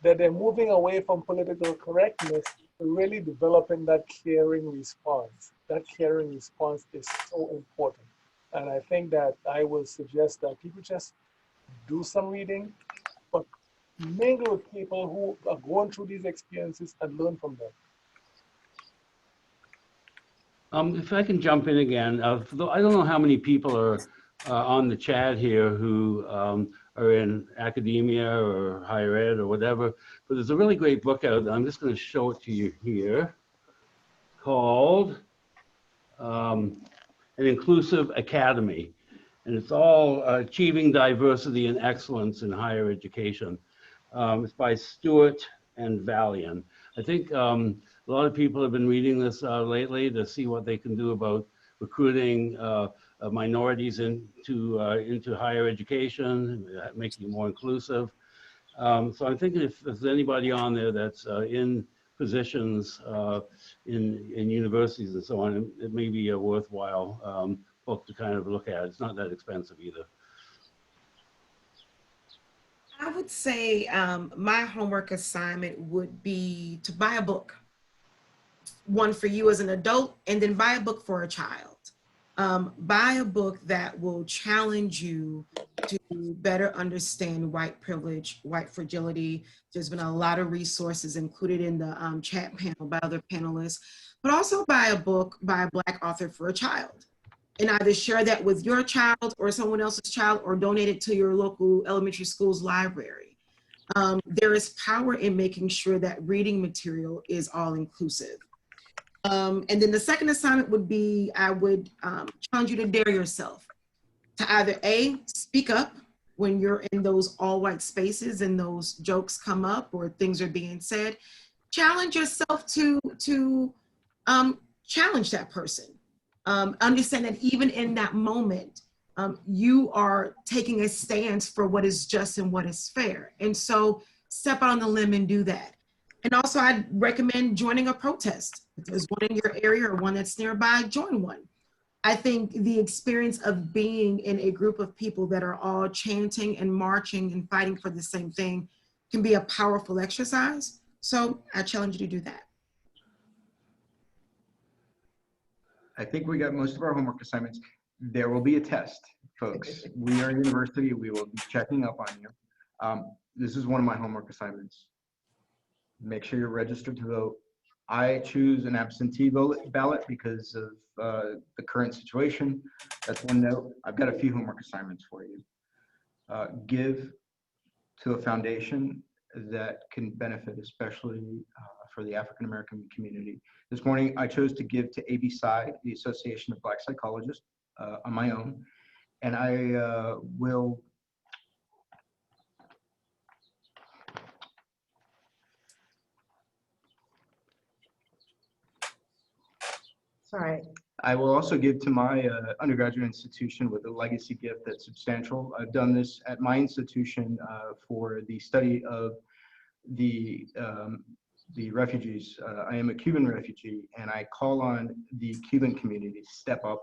Speaker 3: that they're moving away from political correctness to really developing that caring response. That caring response is so important. And I think that I will suggest that people just do some reading, but mingle with people who are going through these experiences and learn from them.
Speaker 4: If I can jump in again, though I don't know how many people are on the chat here who are in academia or higher ed or whatever, but there's a really great book out. I'm just going to show it to you here, called An Inclusive Academy. And it's all achieving diversity and excellence in higher education. It's by Stewart and Valian. I think a lot of people have been reading this lately to see what they can do about recruiting minorities into higher education, making it more inclusive. So I'm thinking if there's anybody on there that's in positions in universities and so on, it may be a worthwhile book to kind of look at. It's not that expensive either.
Speaker 5: I would say my homework assignment would be to buy a book, one for you as an adult, and then buy a book for a child. Buy a book that will challenge you to better understand white privilege, white fragility. There's been a lot of resources included in the chat panel by other panelists, but also buy a book by a Black author for a child. And either share that with your child or someone else's child, or donate it to your local elementary school's library. There is power in making sure that reading material is all inclusive. And then the second assignment would be, I would challenge you to dare yourself to either A, speak up when you're in those all white spaces and those jokes come up or things are being said. Challenge yourself to challenge that person. Understand that even in that moment, you are taking a stance for what is just and what is fair. And so step out on the limb and do that. And also I'd recommend joining a protest. If there's one in your area or one that's nearby, join one. I think the experience of being in a group of people that are all chanting and marching and fighting for the same thing can be a powerful exercise. So I challenge you to do that.
Speaker 1: I think we got most of our homework assignments. There will be a test, folks. We are a university. We will be checking up on you. This is one of my homework assignments. Make sure you're registered to vote. I choose an absentee ballot because of the current situation. That's one note. I've got a few homework assignments for you. Give to a foundation that can benefit, especially for the African American community. This morning, I chose to give to ABSI, the Association of Black Psychologists, on my own, and I will
Speaker 2: Sorry.
Speaker 1: I will also give to my undergraduate institution with a legacy gift that's substantial. I've done this at my institution for the study of the refugees. I am a Cuban refugee, and I call on the Cuban community to step up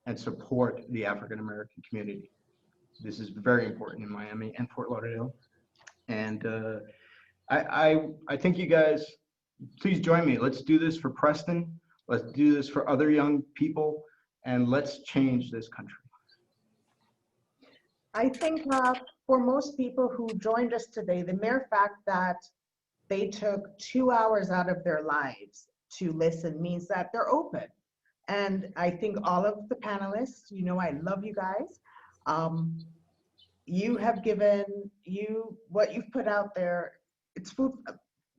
Speaker 1: and support the African American community. This is very important in Miami and Fort Lauderdale. And I think you guys, please join me. Let's do this for Preston. Let's do this for other young people, and let's change this country.
Speaker 2: I think for most people who joined us today, the mere fact that they took 2 hours out of their lives to listen means that they're open. And I think all of the panelists, you know, I love you guys. You have given what you've put out there. It's food,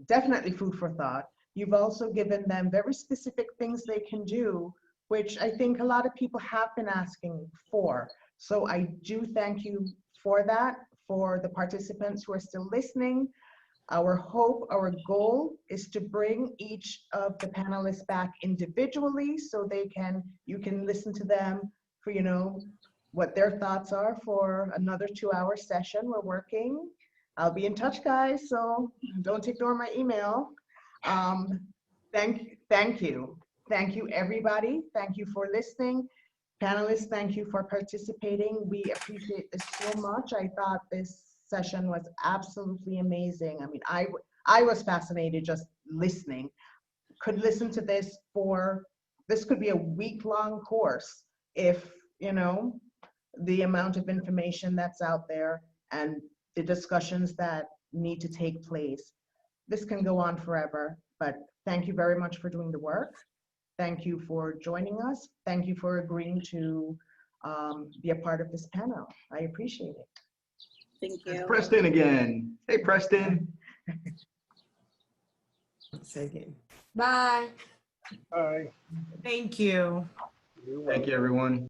Speaker 2: definitely food for thought. You've also given them very specific things they can do, which I think a lot of people have been asking for. So I do thank you for that, for the participants who are still listening. Our hope, our goal is to bring each of the panelists back individually so you can listen to them for, you know, what their thoughts are for another 2-hour session. We're working. I'll be in touch, guys, so don't ignore my email. Thank you. Thank you, everybody. Thank you for listening. Panelists, thank you for participating. We appreciate this so much. I thought this session was absolutely amazing. I mean, I was fascinated just listening. Could listen to this this could be a week-long course if, you know, the amount of information that's out there and the discussions that need to take place. This can go on forever, but thank you very much for doing the work. Thank you for joining us. Thank you for agreeing to be a part of this panel. I appreciate it.
Speaker 6: Thank
Speaker 1: It's
Speaker 6: you.
Speaker 1: Preston again. Hey, Preston.
Speaker 5: Second.
Speaker 8: Bye.
Speaker 3: Bye.
Speaker 5: Thank you.
Speaker 3: You're
Speaker 1: Thank you, everyone.